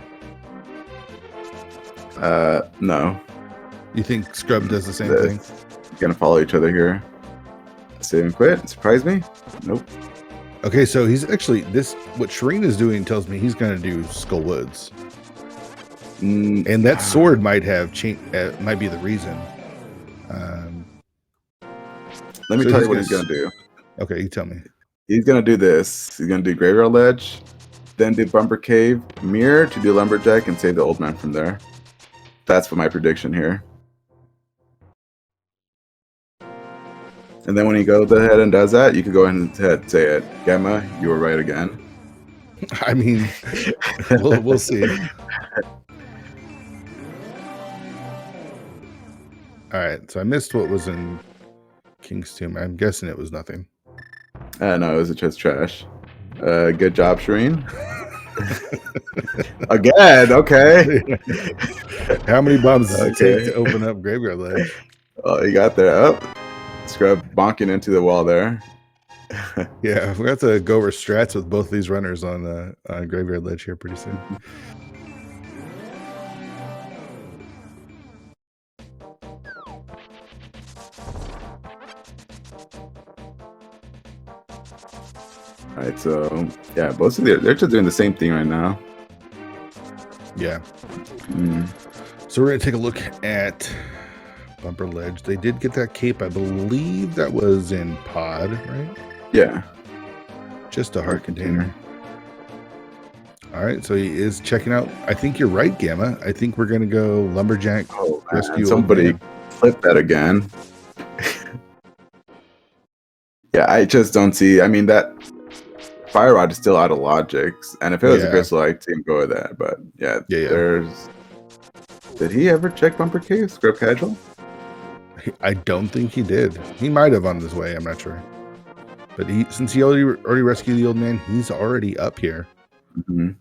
No. You think Scrub does the same thing? Gonna follow each other here. Save and quit. Surprise me? Nope. Okay, so he's actually what Shireen is doing tells me he's gonna do Skull Woods. And that sword might have changed. Might be the reason. Let me tell you what he's gonna do. Okay, you tell me. He's gonna do this. He's gonna do Graveyard Ledge, then do Bumper Cave, Mirror to do Lumberjack, and save the old man from there. That's for my prediction here. And then when he goes ahead and does that, you could go ahead and say it. Gamma, you were right again. I mean, we'll see. All right, so I missed what was in King's Tomb. I'm guessing it was nothing. No, it was just trash. Good job, Shireen. Again, okay. How many bombs does it take to open up Graveyard Ledge? Oh, you got there. Up. Scrub bonking into the wall there. Yeah, we have to go over strats with both these runners on Graveyard Ledge here pretty soon. All right, so yeah, both of they're just doing the same thing right now. Yeah. So we're gonna take a look at Bumper Ledge. They did get that cape. I believe that was in Pod, right? Yeah. Just a heart container. All right, so he is checking out. I think you're right, Gamma. I think we're gonna go Lumberjack. Oh, rescue. Somebody flip that again. Yeah, I just don't see. I mean, that Fire Rod is still out of logics, and if it was a Gristle, I'd see him go with that. But yeah, there's. Did he ever check Bumper Cave? Scrub Casual? I don't think he did. He might have on his way. I'm not sure. But since he already rescued the old man, he's already up here. Mm-hmm.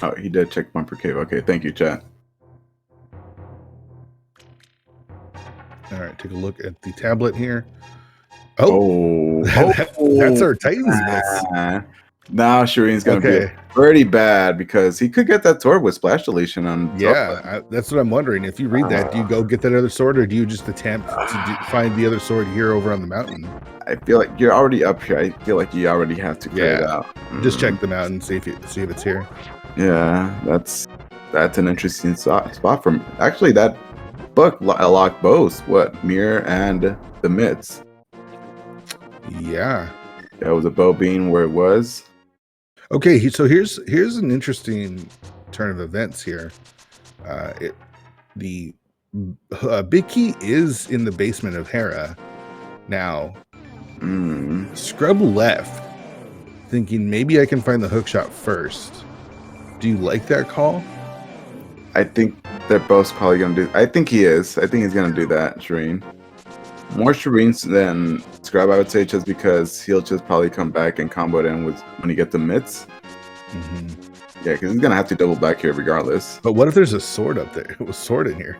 Oh, he did check Bumper Cave. Okay, thank you, chat. All right, take a look at the tablet here. That's our Titans miss. Now Shireen's going to be pretty bad because he could get that sword with splash deletion on. Yeah, that's what I'm wondering. If you read that, do you go get that other sword, or do you just attempt to find the other sword here over on the mountain? I feel like you're already up here. I feel like you already have to clear it out. Just check the mountain, see if it's here. Yeah, that's an interesting spot from. Actually, that book locked both Mirror and the Mitts. Yeah, it was a bow being where it was. Okay, so here's an interesting turn of events here. The big key is in the basement of Hera. Now, Scrub left, thinking maybe I can find the hookshot first. Do you like that call? I think they're both probably going to do. I think he is. I think he's going to do that, Shireen. More Shireen than Scrub, I would say, just because he'll just probably come back and combo it in with when he gets the mitts. Yeah, because he's gonna have to double back here regardless. But what if there's a sword up there? It was sword in here.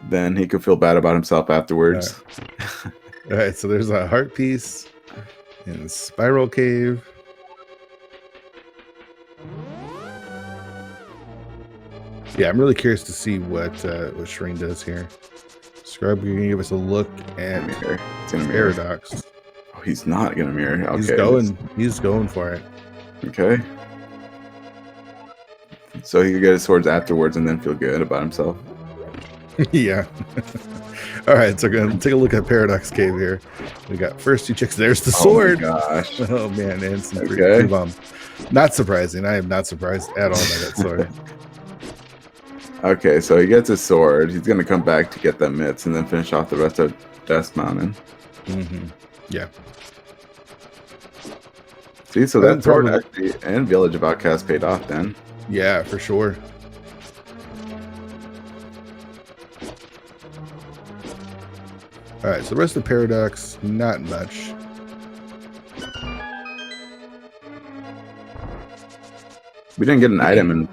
Then he could feel bad about himself afterwards. All right, so there's a heart piece in Spiral Cave. Yeah, I'm really curious to see what Shreen does here. Scrub, you're gonna give us a look at Paradox. Oh, he's not gonna mirror. Okay, he's going for it. Okay. So he could get his swords afterwards and then feel good about himself. Yeah. All right, so we're gonna take a look at Paradox Cave here. We got first 2 chicks. There's the sword. Oh my gosh. Oh man, and some free bomb. Not surprising. I am not surprised at all by that sword. Okay, so he gets his sword. He's gonna come back to get the mitts and then finish off the rest of Death Mountain. Yeah. See, so that sword actually and Village of Outcasts paid off then. Yeah, for sure. All right, so the rest of the Paradox, not much. We didn't get an item in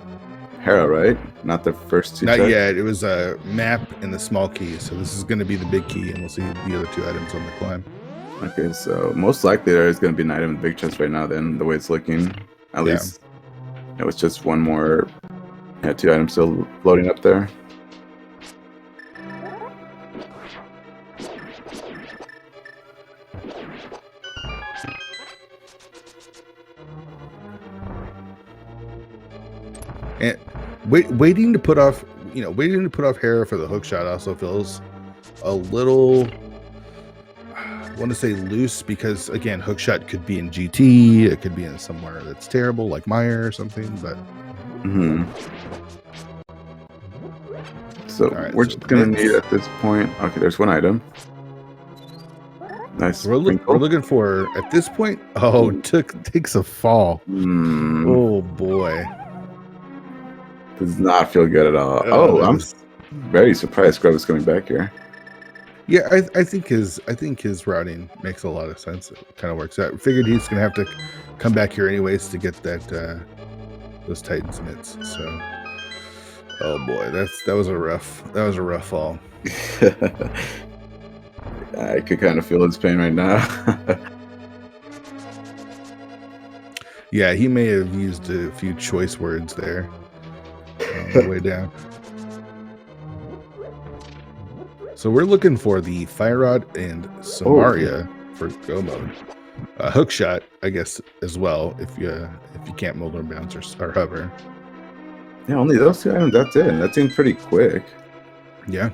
Hera, right? Not the first 2. Not yet. It was a map and the small key. So this is going to be the big key, and we'll see the other 2 items on the climb. Okay, so most likely there is going to be an item in the big chest right now. Then the way it's looking, at least it was just one more. Yeah, 2 items still floating up there. And waiting to put off Hera for the hook shot also feels a little, I want to say loose, because again, hook shot could be in GT, it could be in somewhere that's terrible like Meyer or something, but so we're just gonna need at this point. Okay, there's 1 item. Nice. We're looking for at this point. Oh, takes a fall. Oh boy. Does not feel good at all. I'm very surprised Scrub is coming back here. Yeah, I think his routing makes a lot of sense. It kind of works out. I figured he's gonna have to come back here anyways to get that those Titans mitts. So, oh boy, that was a rough fall. I could kind of feel his pain right now. Yeah, he may have used a few choice words there on the way down. So we're looking for the Fire Rod and Samaria for go mode. Hook shot, I guess, as well, if you can't mold and bounce or hover. Yeah, only those 2 items. That's it. That seems pretty quick. Yeah.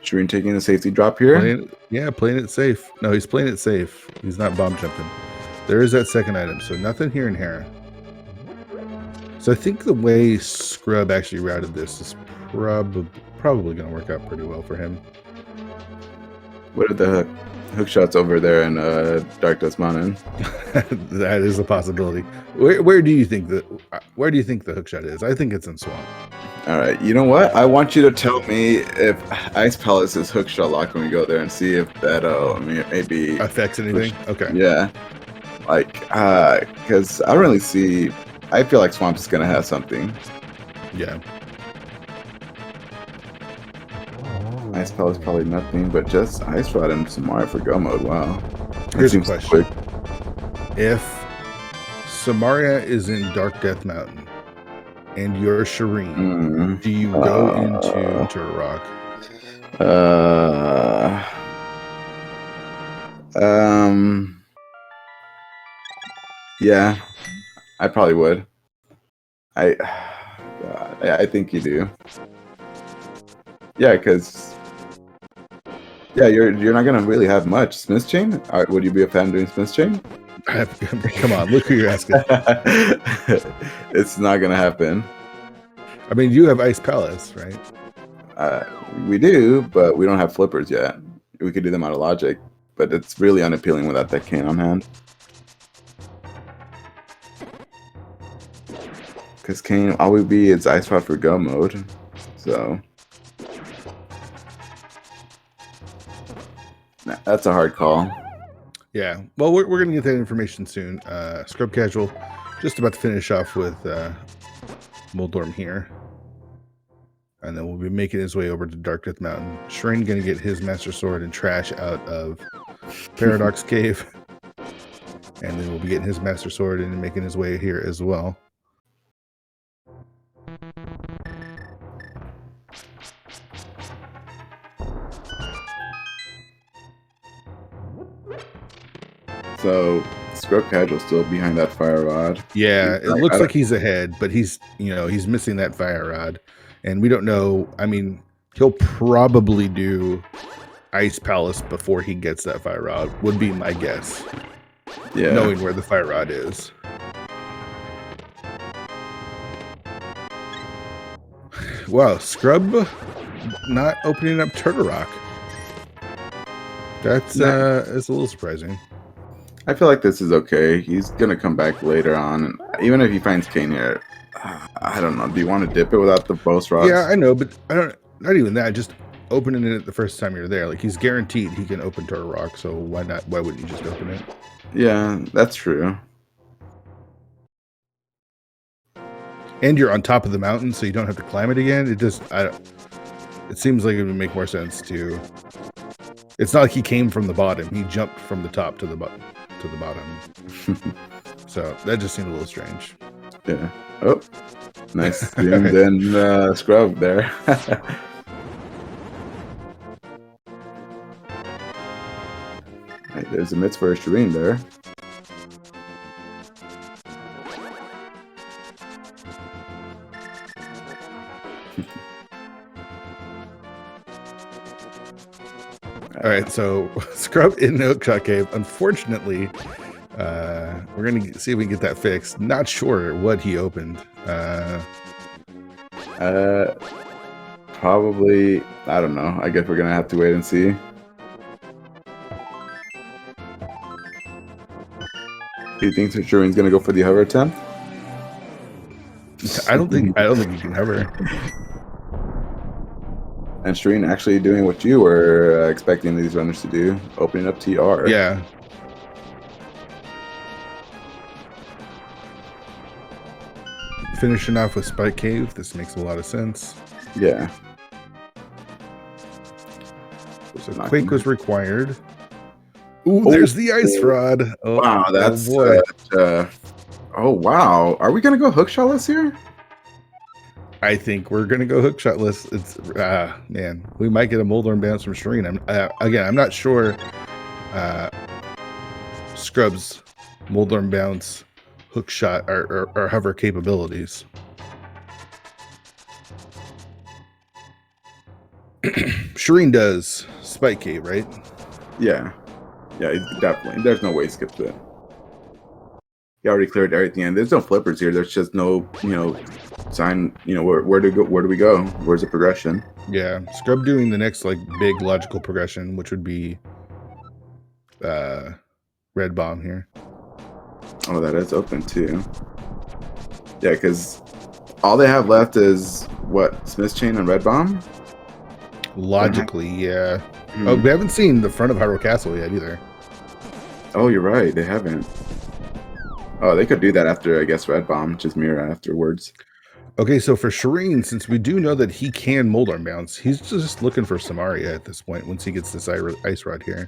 Shreen taking the safety drop here. Playing it safe. No, he's playing it safe. He's not bomb jumping. There is that second item, so nothing here in Hera. So I think the way Scrub actually routed this is probably going to work out pretty well for him. What are the hook shots over there in Dark Dust Mountain? That is a possibility. Where do you think the hook shot is? I think it's in Swamp. All right, you know what? I want you to tell me if Ice Palace is hook shot locked when we go there, and see if that maybe affects anything. Okay. Yeah, like because I don't really see. I feel like Swamp is gonna have something. Yeah. Ice Palace probably nothing, but just Ice Rod and Samara for go mode. Wow. Here's a question: if Samaria is in Dark Death Mountain and you're Shireen, do you go into a rock? Yeah, I probably would. I think you do. Yeah, because you're not gonna really have much Smith's Chain. Would you be a fan of doing Smith's Chain? Come on, look who you're asking. It's not gonna happen. I mean, you have Ice Palace, right? We do, but we don't have flippers yet. We could do them out of logic, but it's really unappealing without that cane on hand. Because cane, all we be is Ice Rod for go mode, so that's a hard call. Yeah, well, we're gonna get that information soon. Scrub Casual just about to finish off with Moldorm here. And then we'll be making his way over to Dark Death Mountain. Shrine going to get his Master Sword and trash out of Paradox Cave. And then we'll be getting his Master Sword and making his way here as well. So Scrub Casual's still behind that fire rod. Yeah, it looks like he's ahead, but he's he's missing that fire rod. And we don't know. I mean, he'll probably do Ice Palace before he gets that fire rod, would be my guess. Yeah. Knowing where the fire rod is. Wow, Scrub not opening up Turtle Rock. That's it's a little surprising. I feel like this is okay. He's gonna come back later on, and even if he finds Kane here, I don't know. Do you want to dip it without the boast rods? Yeah, I know, but I don't. Not even that. Just opening it the first time you're there. Like, he's guaranteed he can open Turtle Rock. So why not? Why wouldn't you just open it? Yeah, that's true. And you're on top of the mountain, so you don't have to climb it again. It just, it seems like it would make more sense to. It's not like he came from the bottom. He jumped from the top to the bottom. So that just seemed a little strange. Yeah. Oh, nice zoomed in Scrub there. Right, there's a mitts for a Shireen there. All right, so Scrub in the Hookshot Cave. Unfortunately, we're going to see if we can get that fixed. Not sure what he opened. Probably, I don't know. I guess we're going to have to wait and see. Do you think Shireen's going to go for the hover attempt? I don't think he can hover. And Shireen actually doing what you were expecting these runners to do, opening up TR. Yeah. Finishing off with Spike Cave. This makes a lot of sense. Yeah. So Quake was required. Ooh, there's the Ice Rod. Oh, wow, that's... oh, wow. Are we going to go hookshotless here? I think we're going to go hookshotless. It's, man, we might get a Moldorm bounce from Shireen. Again, I'm not sure Scrub's Moldorm bounce, hookshot, or hover capabilities. Shireen does Spike Cave, right? Yeah. Yeah, definitely. There's no way he skips it. He already cleared everything, and there's no flippers here. There's just no, sign. Where do go? Where do we go? Where's the progression? Yeah, Scrub doing the next big logical progression, which would be Red Bomb here. Oh, that is open too. Yeah, because all they have left is what, Smith's Chain and Red Bomb. Logically, yeah. Mm-hmm. Oh, we haven't seen the front of Hyrule Castle yet either. Oh, you're right. They haven't. Oh, they could do that after, I guess, Red Bomb, just mirror afterwards. Okay, so for Shireen, since we do know that he can Moldorm bounce, he's just looking for Samaria at this point once he gets this Ice Rod here.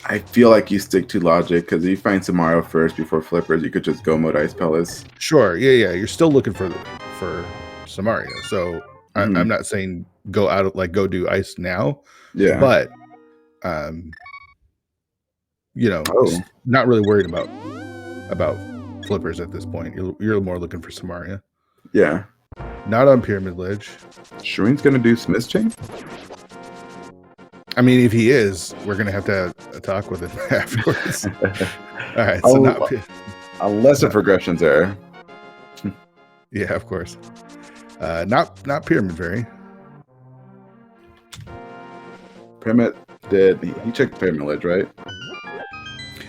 I feel like you stick to logic, because if you find Samaria first before flippers, you could just go mode Ice Palace. Sure, yeah. You're still looking for Samaria, so I'm not saying go out of go do Ice now. Yeah, but not really worried about flippers at this point. You're more looking for Samaria. Yeah. Not on Pyramid Ledge. Shireen's gonna do Smith's Chain? I mean, if he is, we're gonna have to have a talk with him afterwards. All right, so unless the progression's there. Yeah, of course. Not Pyramid Fairy. Pyramid he checked Pyramid Ledge, right?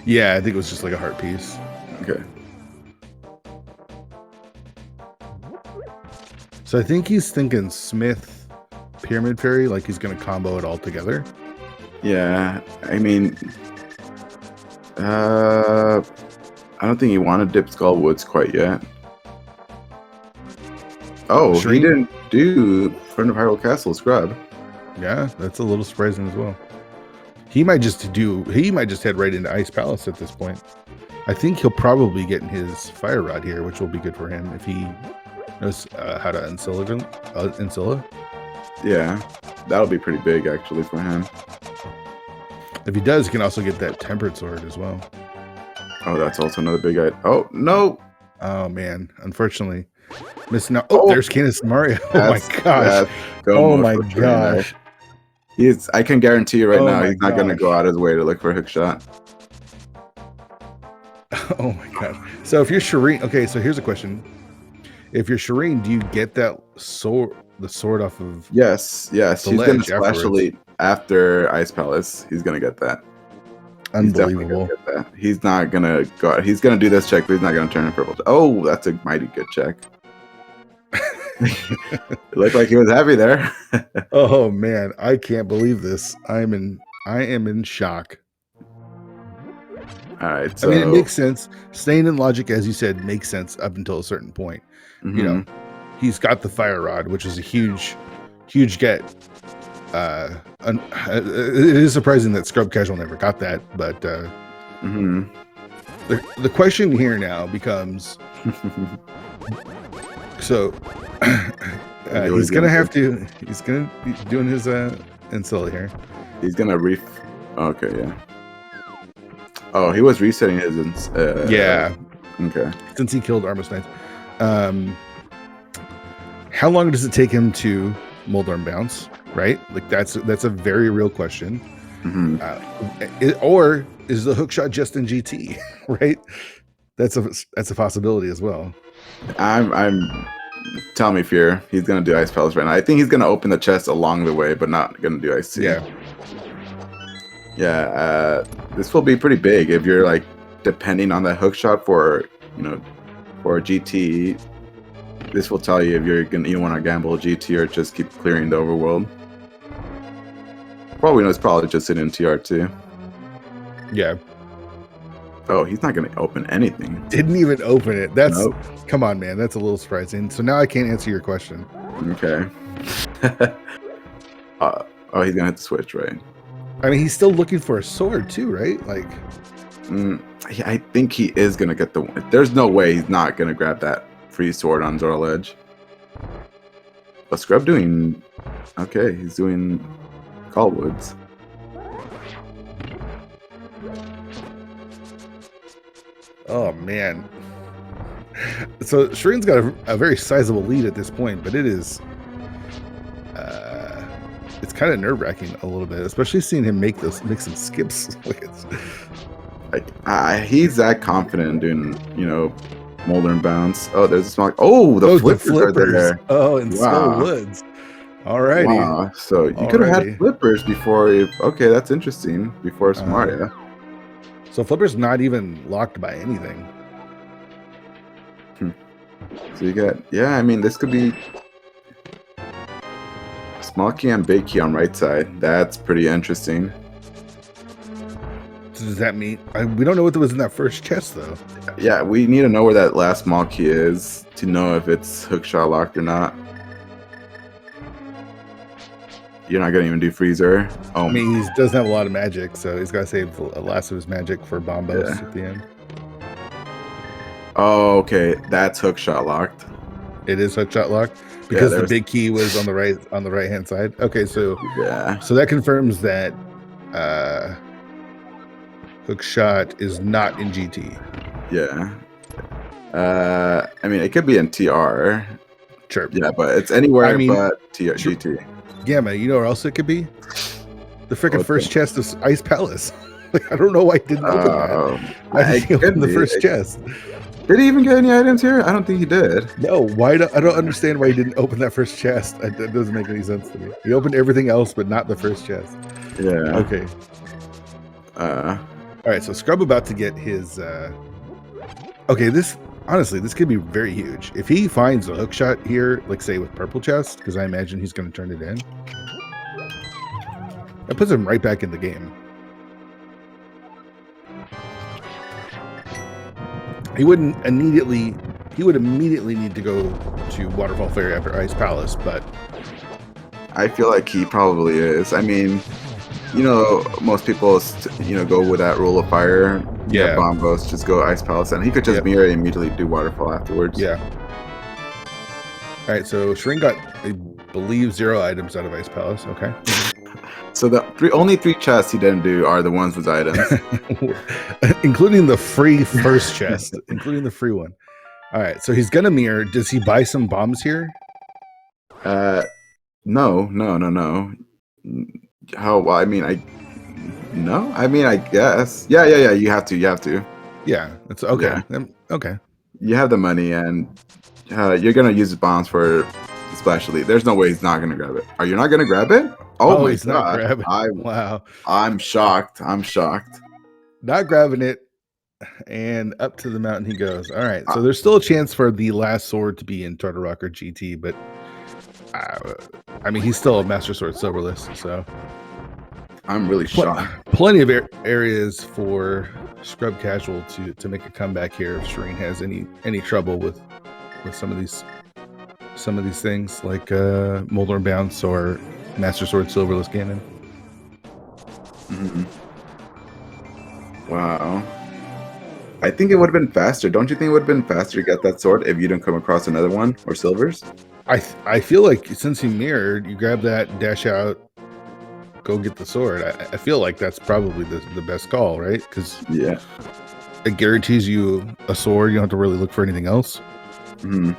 Yeah, I think it was just like a heart piece. Okay. So I think he's thinking Smith, Pyramid Fairy, like he's going to combo it all together. Yeah, I mean, I I don't think he wanted to dip Skull Woods quite yet. Oh, he didn't do Friend of Hyrule Castle Scrub. Yeah, that's a little surprising as well. He might just head right into Ice Palace at this point. I think he'll probably get in his Fire Rod here, which will be good for him if he knows how to Ancilla. Yeah, that'll be pretty big actually for him. If he does, he can also get that Tempered Sword as well. Oh, that's also another big item. Oh, no. Oh, man. Unfortunately. Missing out. Oh, there's Canis Mario. Oh, my gosh. Oh, my gosh. I can guarantee you right now, he's not going to go out his way to look for a hook shot. Oh, my God. So if you're Shireen, okay, so here's a question. If you're Shireen, do you get that sword, the sword off of... Yes. He's going to Splash Elite after Ice Palace. He's going to get that. Unbelievable. He's not going to go out. He's going to do this check, but he's not going to turn in purple. Oh, that's a mighty good check. It looked like he was happy there. Oh, man. I can't believe this. I am in shock. All right, so... I mean, it makes sense. Staying in logic, as you said, makes sense up until a certain point. Mm-hmm. You know, he's got the Fire Rod, which is a huge get. It is surprising that Scrub Casual never got that, but the question here now becomes: so he's gonna be doing his Ancilla here. He's gonna Okay, yeah. Oh, he was resetting his. Yeah. Okay. Since he killed Armor Knights. How long does it take him to Moldorm bounce? Right? Like that's a very real question. Or is the hook shot just in GT? Right? That's a possibility as well. I'm telling me fear. He's gonna do Ice Palace right now. I think he's gonna open the chest along the way, but not gonna do Ice C. Yeah. This will be pretty big if you're like depending on that hook shot for for GT. This will tell you if you want to gamble GT or just keep clearing the overworld. Probably it's probably just sitting in TR2. Yeah. Oh, he's not going to open anything. Didn't even open it. Come on, man. That's a little surprising. So now I can't answer your question. Okay. Oh, he's going to hit the switch, right? I mean, he's still looking for a sword too, right? Like, I think he is going to get the... There's no way he's not going to grab that free sword on Zoral Edge. But Scrub doing... Okay, he's doing Callwoods. Oh, man. So Shireen's got a very sizable lead at this point, but it is... it's kind of nerve-wracking a little bit, especially seeing him make some skips. He's that confident in doing, Moldorm bounce. Oh, there's a small... Oh, the flippers are there. Oh, in Skull Woods. Alrighty. Wow. So you could have had flippers before okay, that's interesting. Before Samaria. So flipper's not even locked by anything. So you got... Yeah, I mean, this could be... Small key and big key on right side. That's pretty interesting. So does that mean... we don't know what was in that first chest, though. Yeah, we need to know where that last small key is to know if it's hookshot locked or not. You're not going to even do freezer. Oh, I mean, he doesn't have a lot of magic, so he's got to save the last of his magic for Bombos at the end. Oh, okay. That's hookshot locked. It is hookshot locked because the big key was on the right hand side. Okay, so so that confirms that hookshot is not in GT. Yeah. I mean, it could be in TR. Sure. Yeah, but it's anywhere but GT. Gamma, you know where else it could be? The freaking first chest of Ice Palace. Like, I don't know why he didn't open that. Why did he open the first chest? Did he even get any items here? I don't think he did. No, I don't understand why he didn't open that first chest. That doesn't make any sense to me. He opened everything else, but not the first chest. Yeah. Okay. All right, so Scrub about to get his... Okay, honestly, this could be very huge. If he finds a hook shot here, like say with purple chest, because I imagine he's going to turn it in, that puts him right back in the game. He would immediately need to go to Waterfall Ferry after Ice Palace, but I feel like he probably is. I mean, you know, most people, go with that rule of fire. Yeah, Bombos, just go Ice Palace, and he could just mirror and immediately do Waterfall afterwards. Yeah. All right, so Shrin got, I believe, 0 items out of Ice Palace. Okay. So the only 3 chests he didn't do are the ones with items, including the free first chest, including the free one. All right, so he's gonna mirror. Does he buy some bombs here? No. How? Well, I mean, I guess. Yeah. You have to. Yeah, it's okay. Yeah. Okay. You have the money, and you're gonna use the bombs for Splash Elite. There's no way he's not gonna grab it. Are you not gonna grab it? Oh my he's God. Not grabbing. Wow. I'm shocked. Not grabbing it. And up to the mountain he goes. All right. So there's still a chance for the last sword to be in Turtle or GT, but I mean, he's still a Master Sword Silverless, so I'm really shocked. Plenty of areas for Scrub Casual to make a comeback here if Shireen has any trouble with some of these things like Molder and Bounce or Master Sword Silverless Cannon. Mm-hmm. Wow. I think it would have been faster. Don't you think it would have been faster to get that sword if you didn't come across another one or silvers? I feel like since he mirrored, you grab that, dash out, go get the sword. I feel like that's probably the best call, right? Because it guarantees you a sword. You don't have to really look for anything else. Mm-hmm.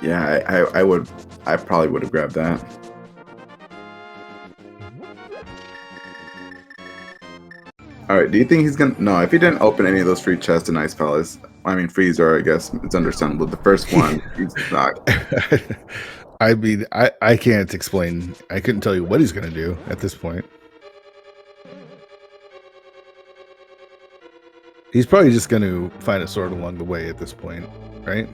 Yeah, I probably would have grabbed that. All right, do you think he's gonna? No, if he didn't open any of those free chests in Ice Palace, I mean freezer, I guess it's understandable. The first one, he's not. I mean, I can't explain. I couldn't tell you what he's gonna do at this point. He's probably just gonna find a sword along the way at this point, right?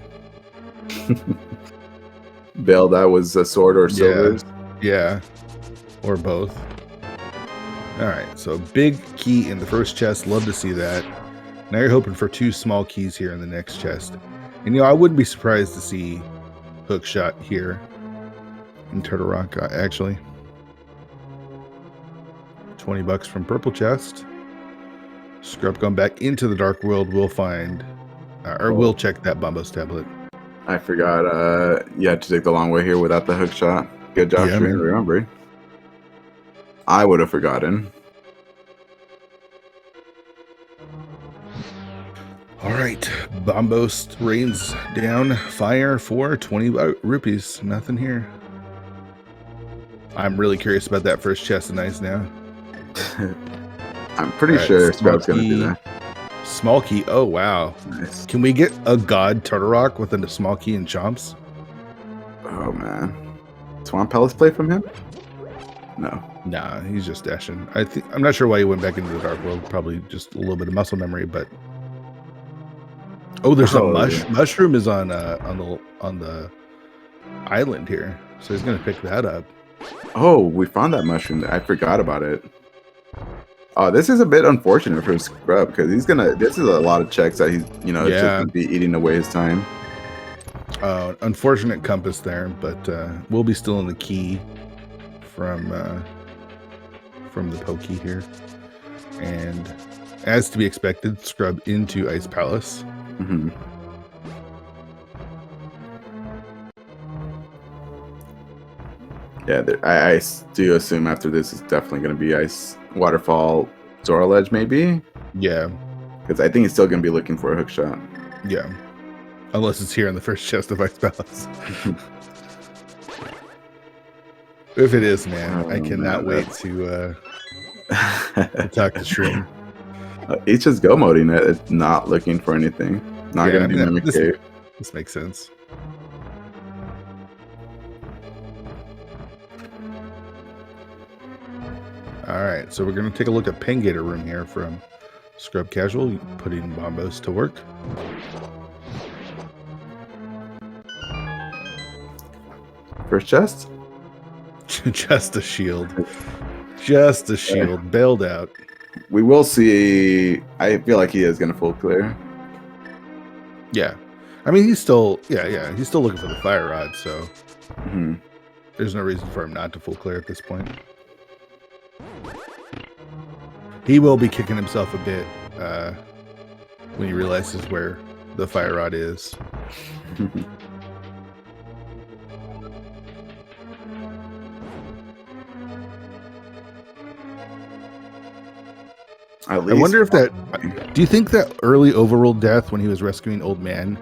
Bill, that was a sword or silvers? Yeah, or both. All right, so big key in the first chest. Love to see that. Now you're hoping for 2 small keys here in the next chest. And, I wouldn't be surprised to see hook shot here in Turtle Rock, actually. $20 from purple chest. Scrub going back into the dark world. We'll find, we'll check that Bombos tablet. I forgot. You had to take the long way here without the hook shot. Good job, remembering. I would have forgotten. All right, Bombos rains down fire for 20 rupees. Nothing here. I'm really curious about that first chest of ice now. I'm pretty sure Scrub's going to do that. Small key. Oh, wow. Nice. Can we get a God Turtle Rock with a small key and chomps? Oh, man. Swamp Palace play from him? No. Nah, he's just dashing. I'm not sure why he went back into the dark world. Probably just a little bit of muscle memory, but there's a mushroom is on the island here, so he's gonna pick that up. Oh, we found that mushroom. I forgot about it. Oh, this is a bit unfortunate for Scrub because this is a lot of checks that he's just gonna be eating away his time. Unfortunate compass there, but we'll be still in the key from the pokey here, and as to be expected, Scrub into Ice Palace. Mm-hmm. Yeah, I do assume after this is definitely going to be Ice Waterfall Zora Ledge, maybe. Yeah, because I think he's still going to be looking for a hook shot. Yeah, unless it's here in the first chest of Ice Palace. If it is, man, I cannot wait to talk to Shroom. He's just go moding it. It's not looking for anything. Not going to do Mimic Cave. This makes sense. All right, so we're going to take a look at Pengator Room here from Scrub Casual, putting Bombos to work. First chest? Just a shield. Just a shield. Bailed out. We will see. I feel like he is going to full clear. Yeah. I mean, he's still, he's still looking for the fire rod, so there's no reason for him not to full clear at this point. He will be kicking himself a bit when he realizes where the fire rod is. I wonder if that. Do you think that early overworld death when he was rescuing Old Man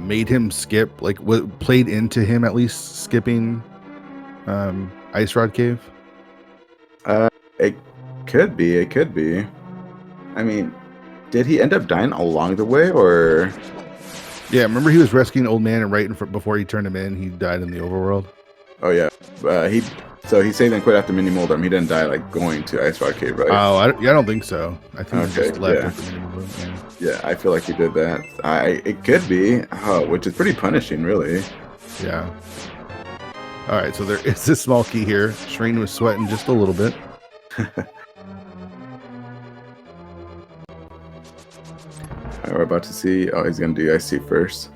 made him skip? Like, what played into him at least skipping Ice Rod Cave? It could be. It could be. I mean, did he end up dying along the way, or? Yeah, remember he was rescuing Old Man, and right before he turned him in, he died in the overworld. Oh yeah, So he saved and quit after Mini Moldrum. He didn't die like going to Ice Rod Cave, right? Oh, I don't think so. I think he just left after Mini Moldrum. Yeah, I feel like he did that. It could be, which is pretty punishing, really. Yeah. All right, so there is this small key here. Shreen was sweating just a little bit. We're about to see. Oh, he's gonna do IC first.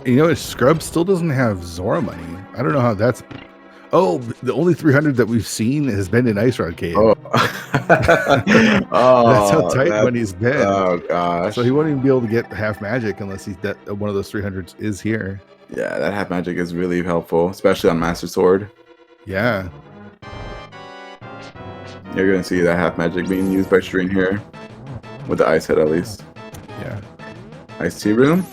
You know, Scrub still doesn't have Zora money. I don't know how that's. Oh, the only 300 that we've seen has been in Ice Rod Cave. Oh, that's how tight money's been. Oh gosh! So he won't even be able to get half magic unless he's one of those 300s is here. Yeah, that half magic is really helpful, especially on Master Sword. Yeah. You're gonna see that half magic being used by Shreen here, with the ice head at least. Yeah. Ice tea room.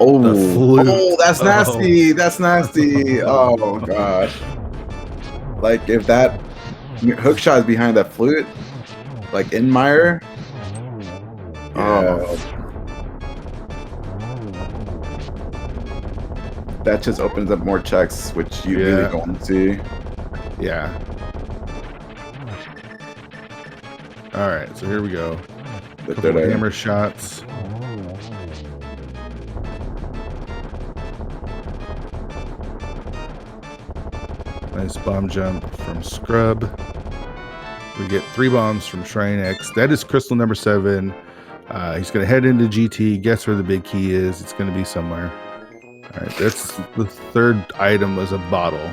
Oh, that's nasty. That's nasty. Oh gosh. Like if that hook shot is behind that flute, like in Mire. Yeah. Oh. That just opens up more checks, which you really don't want to see. Yeah. All right, so here we go. The third hammer shots. Nice bomb jump from Scrub. We get 3 bombs from Shrine X. That is crystal number 7. He's going to head into GT. Guess where the big key is. It's going to be somewhere. All right, that's the third item was a bottle.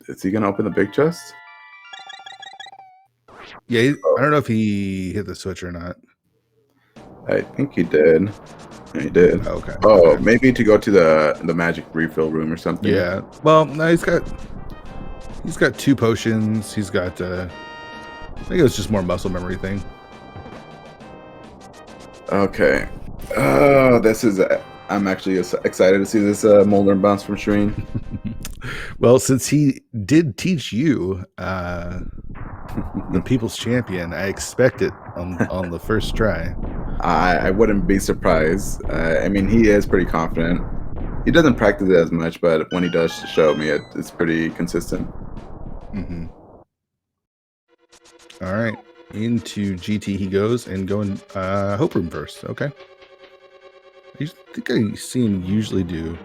Is he going to open the big chest? Yeah, I don't know if he hit the switch or not. I think he did. He did. Oh, okay. Oh, okay. Maybe to go to the magic refill room or something. Yeah. Well, no, he's got 2 potions. He's got I think it was just more muscle memory thing. Okay. This is I'm actually excited to see this Moldrum bounce from Shreen. Well, since he did teach you the People's Champion, I expect it on the first try. I wouldn't be surprised. I mean, he is pretty confident. He doesn't practice it as much, but when he does show me, it's pretty consistent. Mm-hmm. All right. Into GT he goes and going Hope Room first. Okay. I think I see him usually do.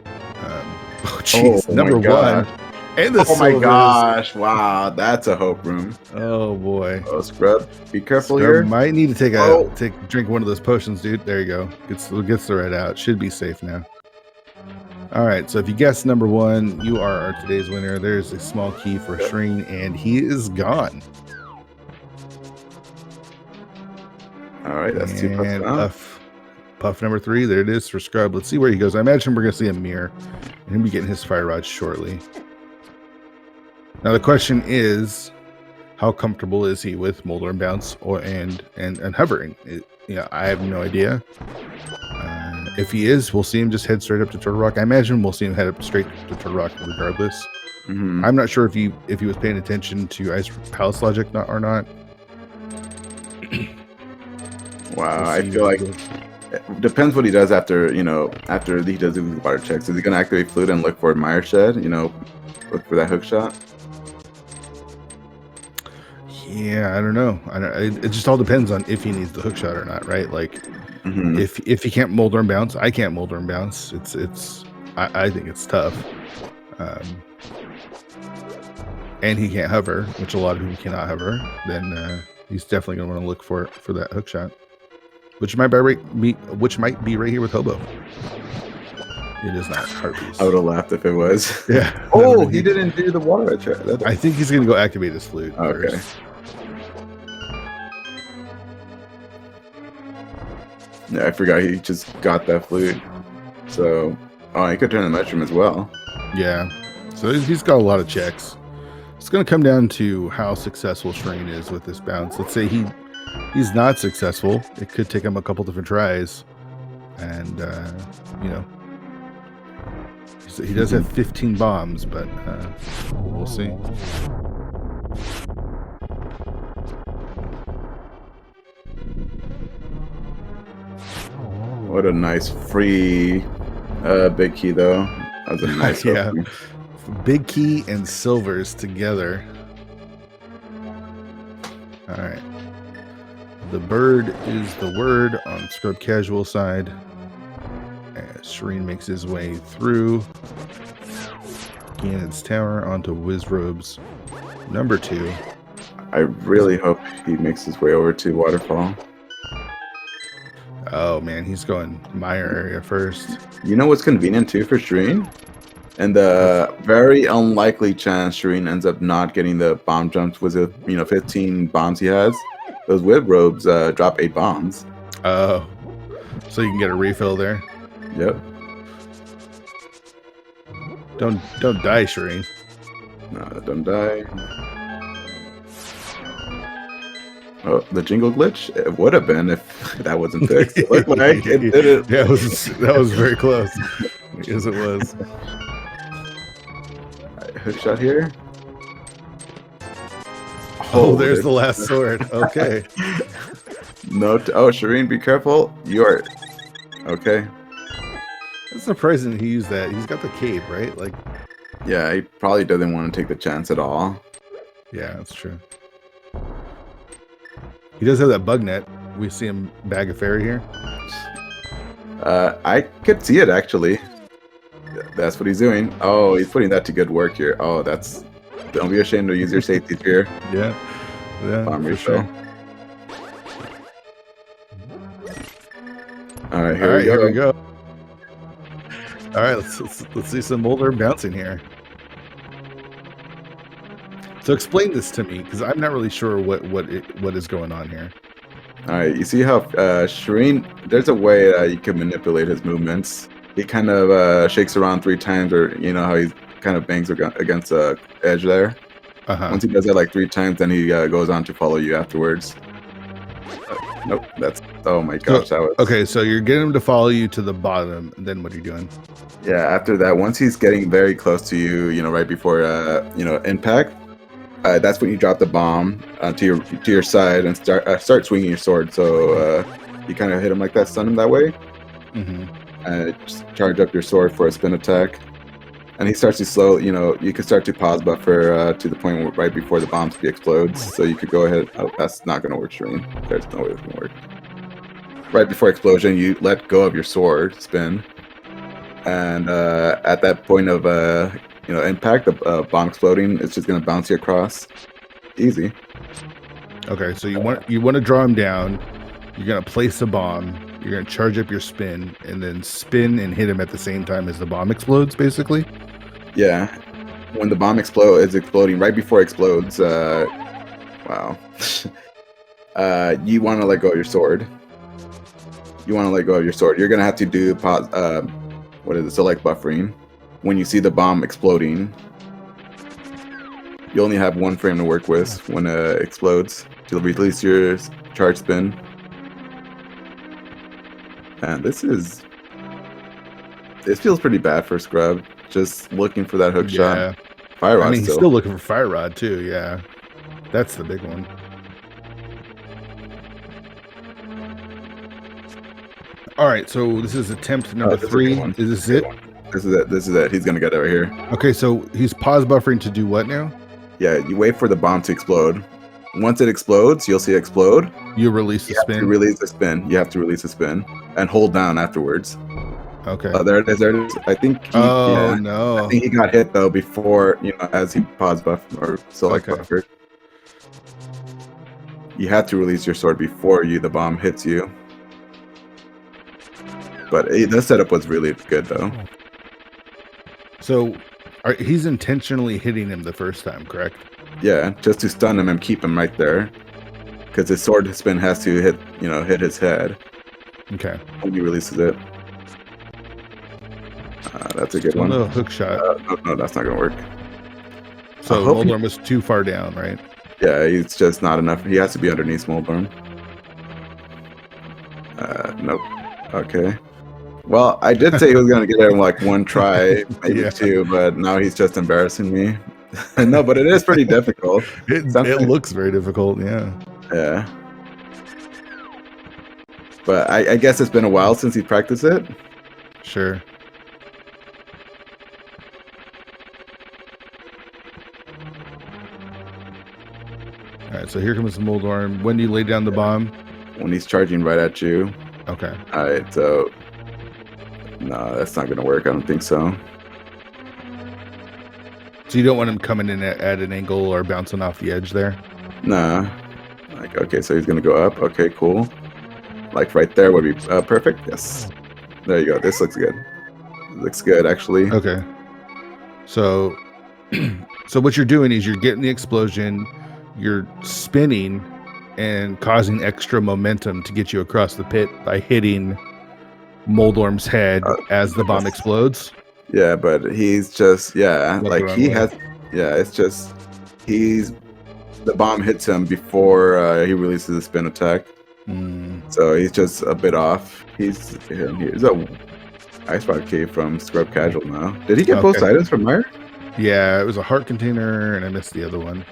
Oh, jeez. Number 1. And the my gosh. Wow. That's a Hope Room. Oh, boy. Oh, Scrub. Be careful Scrub here. Might need to drink one of those potions, dude. There you go. Gets the right out. Should be safe now. All right. So if you guess number 1, you are our today's winner. There's a small key for Shreen, and he is gone. All right. That's 2 puffs. Puff number 3, there it is for Scrub. Let's see where he goes. I imagine we're going to see a mirror, and he'll be getting his fire rod shortly. Now the question is, how comfortable is he with Moldrum Bounce and hovering? I have no idea. If he is, we'll see him just head straight up to Turtle Rock. I imagine we'll see him head up straight to Turtle Rock regardless. Mm-hmm. I'm not sure if he was paying attention to Ice Palace logic or not. Wow, I feel like it depends what he does after he does the water checks. Is he gonna activate Flute and look for Mire Shed? Look for that hook shot. Yeah, I don't know. It just all depends on if he needs the hook shot or not, right? Like, if he can't Moldrum Bounce, I can't Moldrum Bounce. I think it's tough. And he can't hover, which a lot of people cannot hover. Then He's definitely gonna want to look for that hook shot, which might be right here with Hobo. It is not Harpies. I would have laughed if it was. Yeah. Oh, he didn't do the water check. I think he's gonna go activate his flute okay. first. Yeah, I forgot he just got that flute. So, oh, he could turn the mushroom as well. Yeah. So he's got a lot of checks. It's going to come down to how successful Shrine is with this bounce. Let's say he's not successful. It could take him a couple different tries. And, you know, he does have 15 bombs, but we'll see. What a nice free big key, though. That was a nice yeah. Big key and silvers together. All right. The bird is the word on Scrub Casual side. As Shireen makes his way through Ganon's Tower onto Wizrobe's number 2. I really hope he makes his way over to Waterfall. Oh man, he's going Mire area first. You know what's convenient too for Shireen? And the very unlikely chance Shireen ends up not getting the bomb jumps with the 15 bombs he has. Those whip robes drop 8 bombs. Oh, so you can get a refill there. Yep. Don't die, Shireen. No, don't die. Oh, the jingle glitch? It would have been if that wasn't fixed. It looked like it did it. Yeah, that was very close. Yes, it was. Right, hook shot here. Oh, there's the last sword. Okay. No. Shireen, be careful. You are. Okay. It's surprising he used that. He's got the cape, right? Like. Yeah, he probably doesn't want to take the chance at all. Yeah, that's true. He does have that bug net. We see him bag a fairy here. I could see it actually. That's what he's doing. Oh, he's putting that to good work here. Oh, that's. Don't be ashamed to use your safety spear. Yeah. Bomb refill. Sure. All right, here we go. All right, let's see some Molder bouncing here. So explain this to me, because I'm not really sure what is going on here. All right, you see how Shireen, there's a way you can manipulate his movements. He kind of shakes around 3 times, or how he kind of bangs against the edge there. Once he does that like 3 times, then he goes on to follow you afterwards. Nope, that's, oh my gosh, that was... Okay, so you're getting him to follow you to the bottom, and then what are you doing? Yeah, after that, once he's getting very close to you, right before, impact, that's when you drop the bomb to your side and start swinging your sword. So you kind of hit him like that, stun him that way. Just charge up your sword for a spin attack. And he starts to slow, you can start to pause buffer to the point where right before the bomb explodes. So you could go ahead. Oh, that's not going to work, Shireen. There's no way it's going to work. Right before explosion, you let go of your sword, spin. And at that point of impact, the bomb exploding, it's just going to bounce you across. Easy. Okay, so you want to draw him down. You're going to place a bomb. You're going to charge up your spin, and then spin and hit him at the same time as the bomb explodes, basically? Yeah. When the bomb is exploding, right before it explodes, wow. You want to let go of your sword. You're going to have to do select buffering. When you see the bomb exploding, you only have 1 frame to work with when it explodes. You'll release your charge spin. And this feels pretty bad for Scrub. Just looking for that hook shot. Fire Rod. He's still looking for Fire Rod too. Yeah, that's the big one. All right, so this is attempt number 3. Is this it? This is it. He's gonna get it right here. Okay, so he's pause buffering to do what now? Yeah, you wait for the bomb to explode. Once it explodes, you'll see it explode. You release the spin. You have to release the spin and hold down afterwards. Okay. There it is. I think. No. I think he got hit though before as he pause buff or select buffer. you have to release your sword before the bomb hits you. But the setup was really good, though. So he's intentionally hitting him the first time, correct? Yeah, just to stun him and keep him right there. Because his sword spin has to hit his head. Okay. When he releases it. That's a good one. No hook shot. No, that's not going to work. So Moldorm was too far down, right? Yeah, he's just not enough. He has to be underneath Moldorm. Nope. Okay. Well, I did say he was going to get it in like one try, maybe two, but now he's just embarrassing me. No, but it is pretty difficult. It looks very difficult, yeah. Yeah. But I guess it's been a while since he practiced it. Sure. All right, so here comes the Moldorm. When do you lay down the bomb? When he's charging right at you. Okay. All right, so no, that's not going to work. I don't think so. So you don't want him coming in at an angle or bouncing off the edge there? Nah. Like, okay, so he's going to go up. Okay, cool. Like right there would be perfect. Yes. There you go. This looks good. Looks good, actually. Okay. So, so what you're doing is you're getting the explosion, you're spinning and causing extra momentum to get you across the pit by hitting Moldorm's head as the bomb explodes. Yeah, but he's just like he has. Yeah, it's just the bomb hits him before he releases the spin attack. So he's just a bit off. Here's a ice rock cave from Scrub Casual now. Did he get both items from Meyer? Yeah, it was a heart container, and I missed the other one.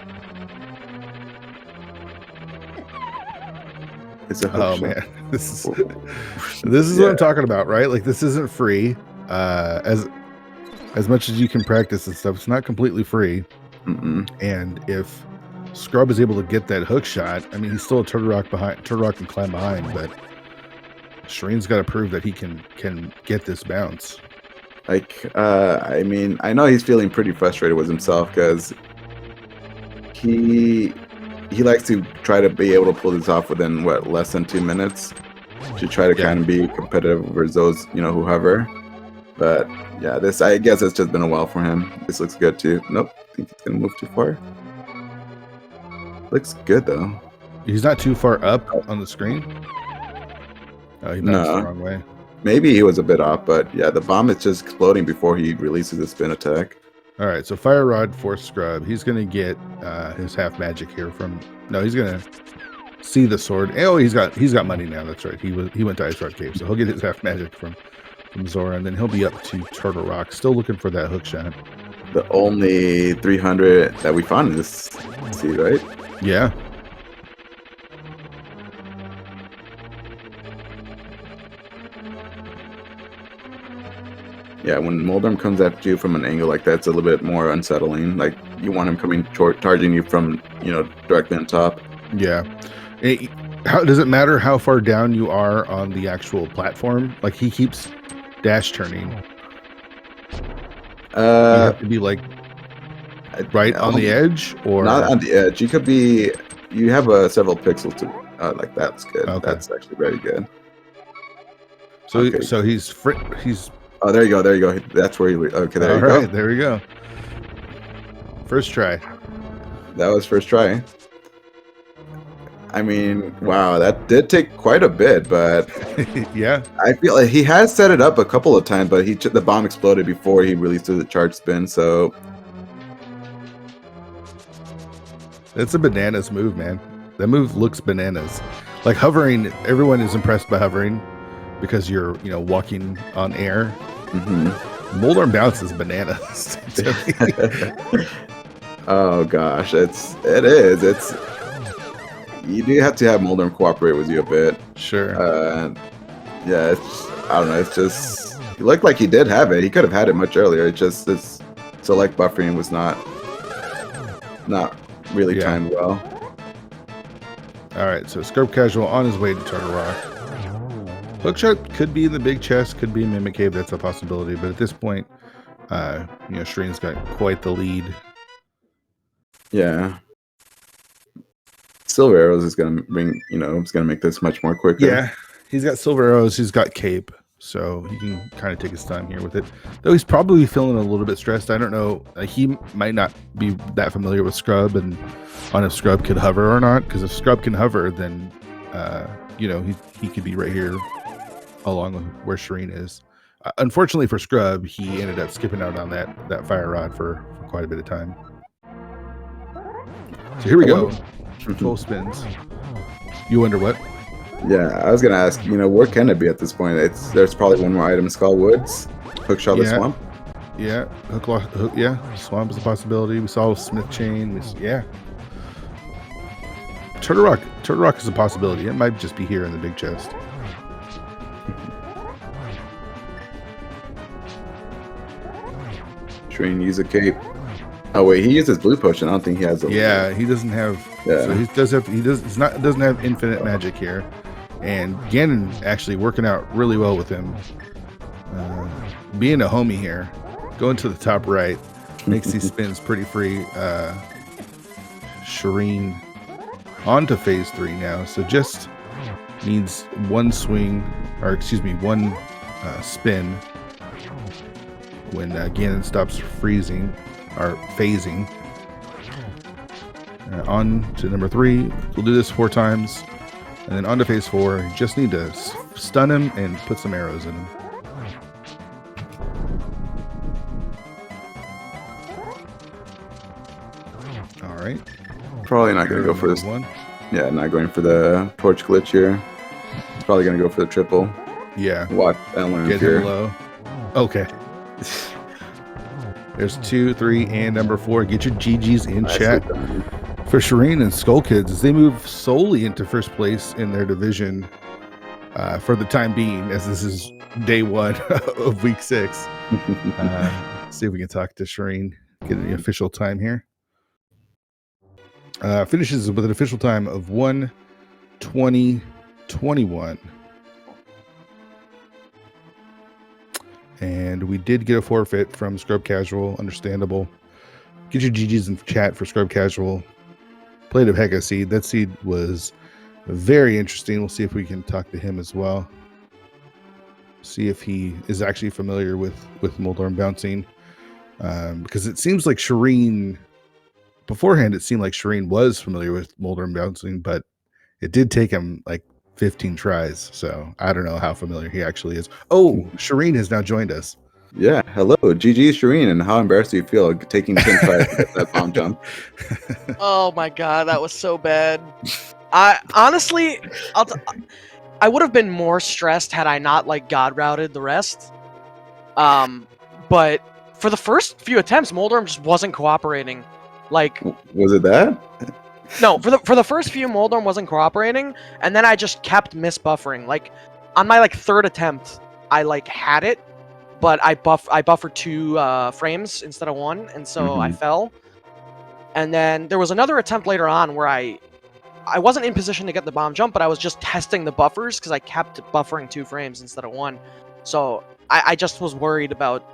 It's a hook shot. Man, this is what I'm talking about, right? Like this isn't free. As much as you can practice and stuff, it's not completely free. And if Scrub is able to get that hook shot, I mean, he's still a Turtle Rock can climb behind, but Shireen's got to prove that he can get this bounce. Like, I mean, I know he's feeling pretty frustrated with himself because he likes to try to be able to pull this off within less than 2 minutes to try to kind of be competitive versus those who hover. But yeah, I guess it's just been a while for him. This looks good too. Nope, I think it's gonna move too far. Looks good though. He's not too far up on the screen. Oh, he bounced the wrong way. Maybe he was a bit off, but yeah, the bomb is just exploding before he releases the spin attack. All right, so Fire Rod for Scrub. He's gonna get his half magic here from. No, he's gonna see the sword. Oh, he's got money now. That's right. He went to Ice Rock Cave, so he'll get his half magic from Zora, and then he'll be up to Turtle Rock. Still looking for that hook shot. The only 300 that we found in this sea, right? Yeah. Yeah, when Moldorm comes at you from an angle like that, it's a little bit more unsettling. Like you want him coming charging you from directly on top. Yeah. How does it matter how far down you are on the actual platform? Like he keeps dash turning. You have to be like right on the edge, or not on the edge. You could be. You have several pixels to like. That's good. Okay. That's actually very good. So so he's. Oh, there you go. There you go. That's where you. Okay, there you go. All right, there we go. First try. That was first try. I mean, wow, that did take quite a bit, but yeah, I feel like he has set it up a couple of times, but the bomb exploded before he released the charge spin. So it's a bananas move, man. That move looks bananas. Like hovering, everyone is impressed by hovering because you're walking on air. Moldorm bounce is bananas. Oh gosh, it is. It's. You do have to have Moldorm cooperate with you a bit. Sure. Yeah, I don't know. It's just it looked like he did have it. He could have had it much earlier. It's just this select buffering was not really timed well. All right, so Scrub Casual on his way to Turtle Rock. Hookshot could be in the big chest, could be in Mimic Cave. That's a possibility, but at this point, Shireen's got quite the lead. Yeah. Silver arrows is gonna bring, it's gonna make this much more quicker. Yeah, he's got silver arrows. He's got cape, so he can kind of take his time here with it. Though he's probably feeling a little bit stressed. I don't know. He might not be that familiar with Scrub and on if Scrub could hover or not. Because if Scrub can hover, then he could be right here along where Shireen is. Unfortunately for Scrub, he ended up skipping out on that fire rod for quite a bit of time. So here we go. 12 spins. You wonder what? Yeah, I was gonna ask. Where can it be at this point? There's probably one more item: Skull Woods, Hookshot the Swamp. Yeah, hook. Yeah, Swamp is a possibility. We saw Smith Chain. Turtle Rock is a possibility. It might just be here in the big chest. Shireen use a cape. Oh wait, he uses blue potion. I don't think he has. He doesn't have. Yeah. So he doesn't have infinite magic here, and Ganon actually working out really well with him. Being a homie here, going to the top right makes these spins pretty free. Shireen onto phase 3 now, so just needs one swing, or excuse me, one spin when Ganon stops freezing or phasing. On to number 3. We'll do this 4 times, and then on to phase 4. Just need to stun him and put some arrows in him. All right. Probably not going to go for this one. Yeah, not going for the torch glitch here. It's probably going to go for the triple. Yeah. Watch and learn Get here. him low. Okay. There's 2, 3, and number 4. Get your GGs in chat for Shireen and Skull Kids as they move solely into first place in their division for the time being, as this is day 1 of week 6. See if we can talk to Shireen, get the official time here. Finishes with an official time of 1:20:21. And we did get a forfeit from Scrub Casual. Understandable. Get your GGs in chat for Scrub Casual. Played a heck of a seed. That seed was very interesting. We'll see if we can talk to him as well. See if he is actually familiar with Moldorm bouncing. Because it seems like Shireen, beforehand, it seemed like Shireen was familiar with Moldorm bouncing, but it did take him like 15 tries, so I don't know how familiar he actually is. Oh, Shireen has now joined us. Yeah, hello, GG Shireen, and how embarrassed do you feel taking 10 tries to get that bomb jump? Oh my god, that was so bad. I honestly, I would have been more stressed had I not god routed the rest. But for the first few attempts, Moldorm just wasn't cooperating. Was it that? No, for the first few, Moldorm wasn't cooperating, and then I just kept misbuffering. On my 3rd attempt, I had it, but I buffered 2 frames instead of 1, and so I fell. And then there was another attempt later on where I wasn't in position to get the bomb jump, but I was just testing the buffers because I kept buffering 2 frames instead of 1. So I just was worried about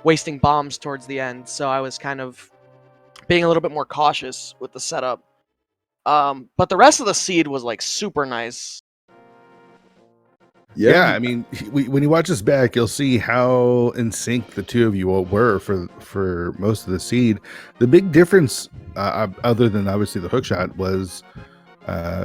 wasting bombs towards the end, so I was kind of being a little bit more cautious with the setup. But the rest of the seed was super nice. Yeah, I mean, when you watch this back, you'll see how in sync the two of you all were for most of the seed. The big difference, other than obviously the hookshot, was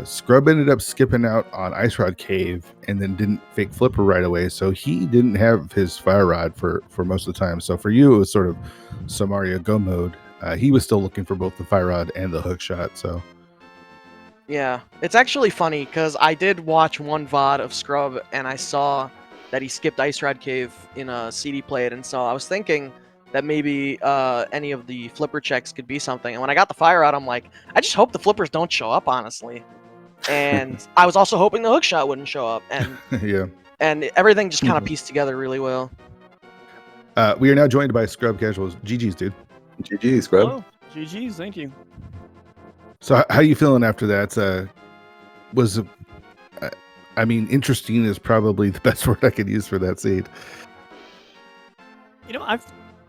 Scrub ended up skipping out on Ice Rod Cave and then didn't fake flipper right away, so he didn't have his fire rod for most of the time. So for you, it was sort of Samaria Go mode. He was still looking for both the fire rod and the hook shot. So yeah, it's actually funny because I did watch one VOD of Scrub and I saw that he skipped Ice Rod Cave in a CD played, and so I was thinking that maybe any of the flipper checks could be something. And when I got the fire rod, I'm like, I just hope the flippers don't show up, honestly. And I was also hoping the hook shot wouldn't show up, and yeah, and everything just kind of pieced together really well. We are now joined by Scrub Casuals. GG's, dude. GG, Scrub. Oh, GG's, thank you. So how you feeling after that? I mean, interesting is probably the best word I could use for that seed.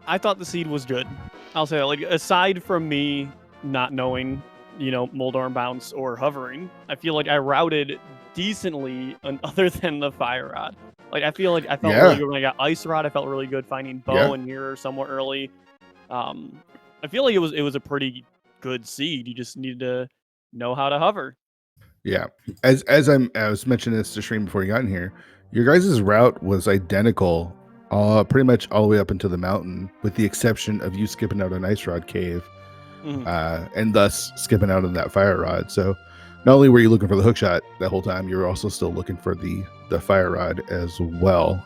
I thought the seed was good. I'll say that. Aside from me not knowing Moldorm bounce or hovering. I feel like I routed decently other than the fire rod. Like I felt really good when I got ice rod. I felt really good finding bow and mirror somewhat early. I feel like it was a pretty good seed. You just needed to know how to hover. Yeah, as I was mentioning this to Stream before you got in here, your guys' route was identical, pretty much all the way up into the mountain, with the exception of you skipping out an ice rod cave, and thus skipping out on that fire rod. So, not only were you looking for the hook shot that whole time, you were also still looking for the fire rod as well.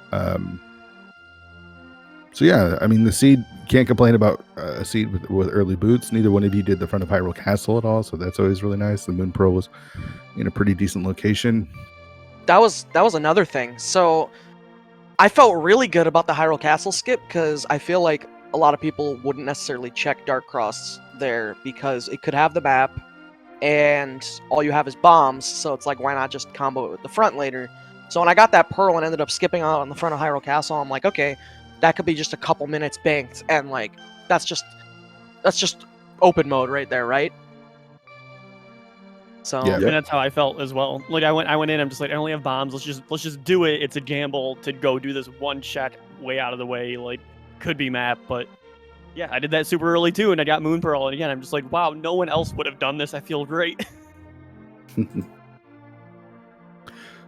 So yeah, I mean the seed, can't complain about a seed with early boots. Neither one of you did the front of Hyrule Castle at all, so that's always really nice. The Moon Pearl was in a pretty decent location. That was another thing. So I felt really good about the Hyrule Castle skip because I feel like a lot of people wouldn't necessarily check Dark Cross there because it could have the map and all you have is bombs, so it's like, why not just combo it with the front later? So when I got that pearl and ended up skipping out on the front of Hyrule Castle, I'm like, okay, that could be just a couple minutes banked, and like that's just open mode right there, right? So yeah, and that's how I felt as well. Like I went in, I'm just like, I only have bombs. Let's just do it. It's a gamble to go do this one check way out of the way. Like could be map, but yeah, I did that super early too, and I got Moon Pearl. And again, I'm just like, wow, no one else would have done this. I feel great.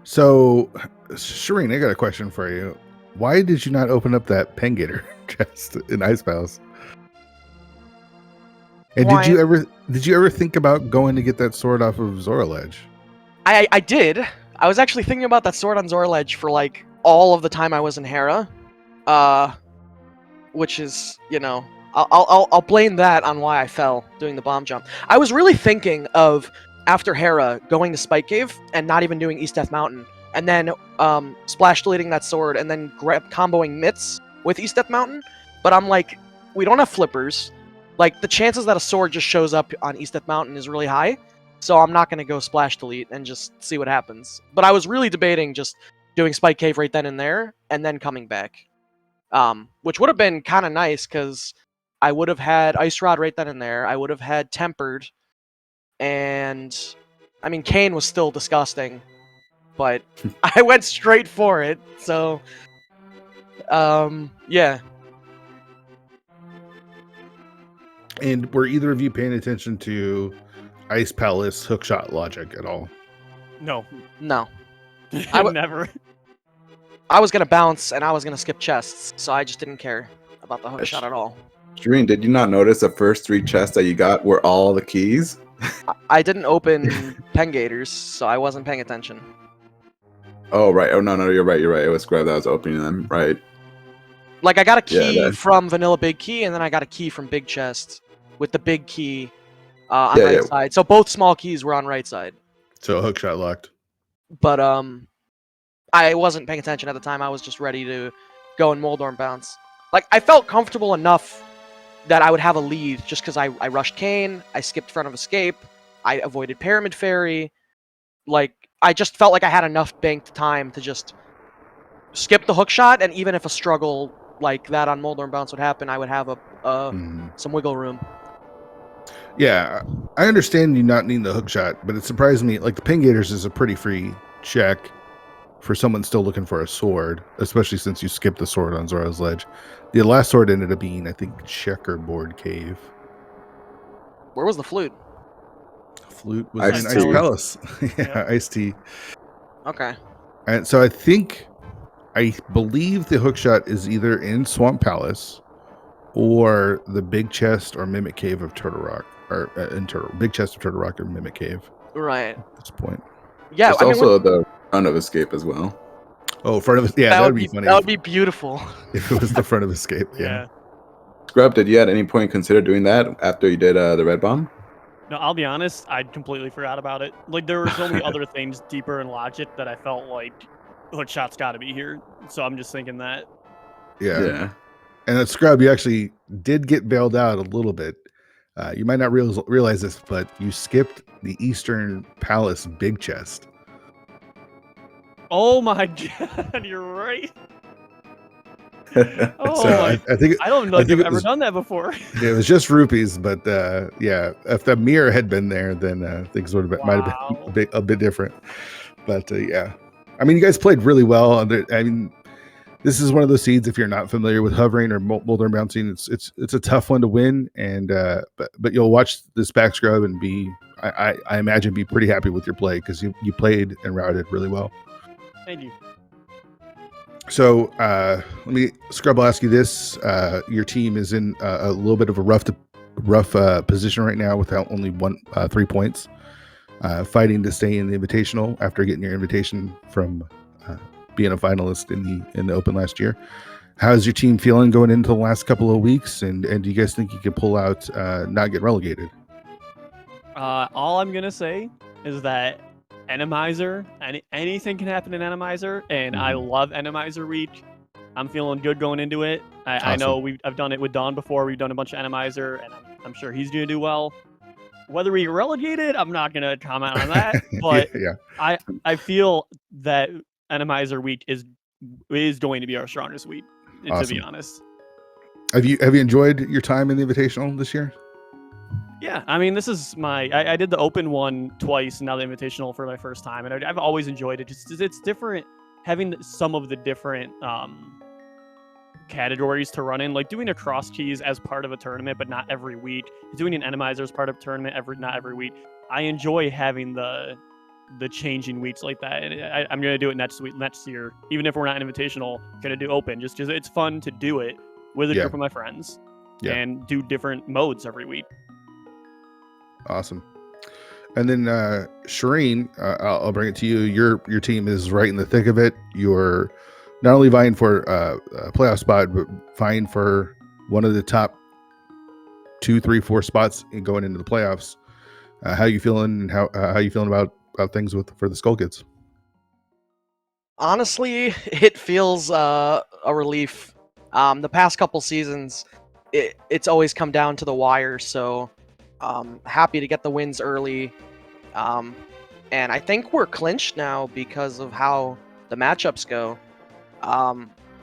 So, Shireen, I got a question for you. Why did you not open up that Pengator chest in Ice Palace? And did you ever think about going to get that sword off of Zora Ledge? I did. I was actually thinking about that sword on Zora Ledge for like all of the time I was in Hera, which is, I'll blame that on why I fell doing the bomb jump. I was really thinking of, after Hera, going to Spike Cave and not even doing East Death Mountain, and then splash deleting that sword and then comboing mitts with East Death Mountain. But I'm like, we don't have flippers. Like, the chances that a sword just shows up on East Death Mountain is really high, so I'm not going to go splash delete and just see what happens. But I was really debating just doing Spike Cave right then and there, and then coming back. Which would have been kind of nice, because I would have had Ice Rod right then and there, I would have had Tempered, and, I mean, Kane was still disgusting, but I went straight for it, so, yeah. And were either of you paying attention to Ice Palace hookshot logic at all? No. Never. I was gonna bounce and I was gonna skip chests, so I just didn't care about the hookshot at all. Shireen, did you not notice the first 3 chests that you got were all the keys? I didn't open Pengators, so I wasn't paying attention. Oh, right. Oh, no, you're right. It was Scrub that was opening them, right? Like, I got a key from Vanilla Big Key, and then I got a key from Big Chest with the big key on right side. So both small keys were on right side. So hookshot locked. But I wasn't paying attention at the time. I was just ready to go and Moldorm bounce. Like, I felt comfortable enough that I would have a lead just because I rushed Kane, I skipped Front of Escape, I avoided Pyramid Fairy. Like, I just felt like I had enough banked time to just skip the hookshot, and even if a struggle like that on Moldorm bounce would happen, I would have some wiggle room. Yeah, I understand you not needing the hookshot, but it surprised me. Like, the Pengators is a pretty free check for someone still looking for a sword, especially since you skipped the sword on Zora's Ledge. The last sword ended up being, I think, Checkerboard Cave. Where was the flute? The flute was in Ice Palace. Yeah, Ice Tea. Okay. And so I believe the hookshot is either in Swamp Palace or the Big Chest or Mimic Cave of Turtle Rock, or Big Chest of Turtle Rock or Mimic Cave. Right. At this point. Yeah. There's also the Front of Escape as well. Oh, Front of Escape. Yeah, that would be funny. That would be beautiful. If it was the Front of Escape. Yeah. Scrub, did you at any point consider doing that after you did the red bomb? No, I'll be honest, I completely forgot about it. Like, there were so many other things deeper in logic that I felt like hookshot's got to be here. So I'm just thinking that. Yeah. And at Scrub, you actually did get bailed out a little bit. You might not realize this, but you skipped the Eastern Palace Big Chest. Oh my god, you're right. Oh, So I think I don't know if I've ever done that before. It was just rupees, but yeah, if the mirror had been there, then things would have been, might have been a bit different. But yeah, I mean, you guys played really well. I mean, this is one of those seeds. If you're not familiar with hovering or molder bouncing, it's a tough one to win. And but you'll watch this back scrub and I imagine be pretty happy with your play because you played and routed really well. Thank you. So let me, Scrub, I'll ask you this. Your team is in a little bit of a rough position right now without only 3 points, fighting to stay in the Invitational after getting your invitation from being a finalist in the Open last year. How's your team feeling going into the last couple of weeks? And do you guys think you can pull out, not get relegated? All I'm going to say is that Randomizer, anything can happen in Randomizer, and I love Randomizer week. I'm feeling good going into it. Awesome. I know I've done it with Don before. We've done a bunch of Randomizer, and I'm sure he's going to do well. Whether we get relegated, I'm not going to comment on that. But yeah. I feel that Randomizer week is going to be our strongest week. Awesome. To be honest. Have you enjoyed your time in the Invitational this year? Yeah, I mean, this is I did the Open one twice, and now the Invitational for my first time, and I've always enjoyed it. Just it's different having some of the different categories to run in, like doing a cross keys as part of a tournament, but not every week. Doing an Randomizer as part of a tournament not every week. I enjoy having the changing weeks like that, and I'm gonna do it next year, even if we're not Invitational. Gonna do Open just because it's fun to do it with a group of my friends and do different modes every week. Awesome. And then Shireen, I'll bring it to you. Your team is right in the thick of it. You're not only vying for a playoff spot, but vying for one of the top 2, 3, 4 spots in going into the playoffs. How you feeling? And how you feeling about things for the Skull Kids? Honestly, it feels a relief. The past couple seasons, it's always come down to the wire. So. Happy to get the wins early, and I think we're clinched now because of how the matchups go.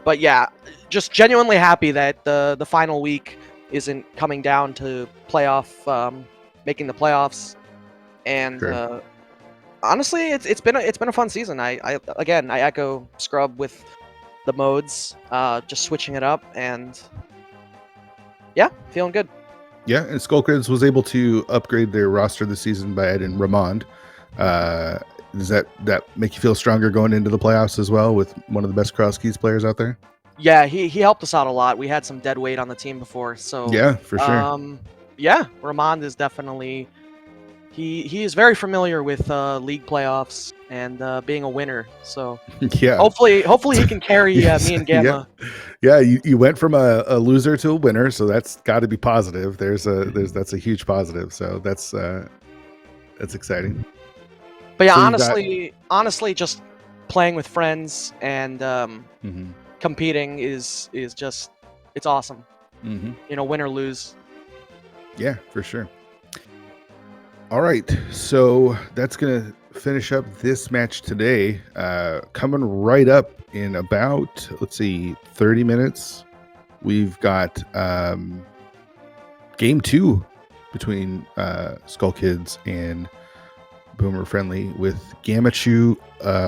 But yeah, just genuinely happy that the final week isn't coming down to making the playoffs. And honestly, it's been a fun season. I echo Scrub with the modes, just switching it up, and yeah, feeling good. Yeah, and Skull Kids was able to upgrade their roster this season by adding Ramond. Does that make you feel stronger going into the playoffs as well with one of the best cross keys players out there? Yeah, he helped us out a lot. We had some dead weight on the team before, so yeah, for sure. Yeah, Ramond is definitely he is very familiar with league playoffs and being a winner. So yeah, hopefully he can carry me and Gamma. Yeah, you went from a loser to a winner, so that's got to be positive. That's a huge positive. So that's exciting. But yeah, so honestly, just playing with friends and competing is just it's awesome. Win or lose. Yeah, for sure. All right, so that's gonna finish up this match today. Coming right up in about 30 minutes, we've got game 2 between Skull Kids and Boomer Friendly with Gamachu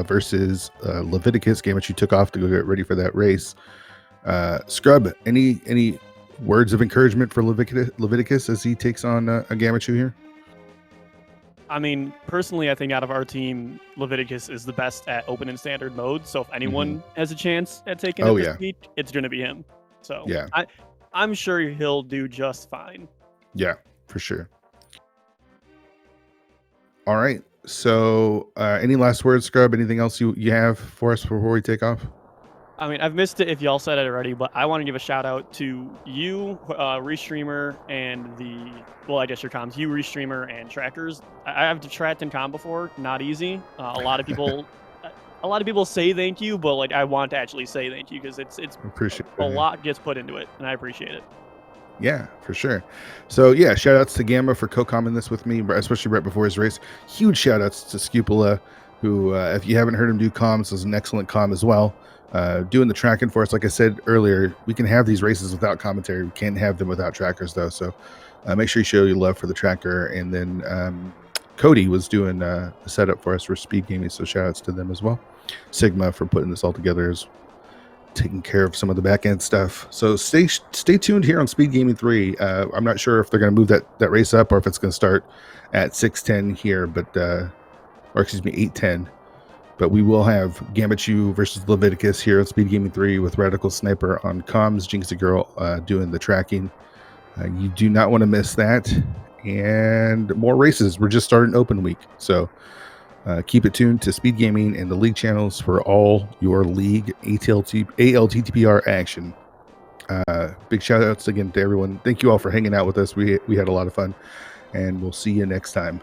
versus Leviticus. Gamachu took off to go get ready for that race. Scrub, any words of encouragement for Leviticus as he takes on a Gamachu here? I mean, personally, I think out of our team, Leviticus is the best at open and standard modes. So if anyone has a chance at taking it this week, it's going to be him. So yeah, I'm sure he'll do just fine. Yeah, for sure. All right. So any last words, Scrub? Anything else you have for us before we take off? I mean, I've missed it if y'all said it already, but I want to give a shout out to you, Restreamer, and I guess your comms, you, Restreamer, and Trackers. I've tracked in comm before, not easy. A lot of people say thank you, but I want to actually say thank you because it's a lot gets put into it, and I appreciate it. Yeah, for sure. So yeah, shout outs to Gamma for co-comming this with me, especially right before his race. Huge shout outs to Scupula, who if you haven't heard him do comms, is an excellent comm as well. doing the tracking for us. Like I said earlier, we can have these races without commentary. We can't have them without trackers, though. So make sure you show your love for the tracker. And then Cody was doing the setup for us for SpeedGaming, so shout outs to them as well. Sigma for putting this all together, is taking care of some of the back end stuff. So stay tuned here on SpeedGaming 3. I'm not sure if they're going to move that race up or if it's going to start at 6:10 here, but or excuse me, 8:10. But we will have Gambit versus Leviticus here at SpeedGaming 3 with Radical Sniper on comms, Jinxie Girl doing the tracking. You do not want to miss that. And more races. We're just starting open week. So keep it tuned to SpeedGaming and the league channels for all your league ALTTPR action. Big shout outs again to everyone. Thank you all for hanging out with us. We had a lot of fun. And we'll see you next time.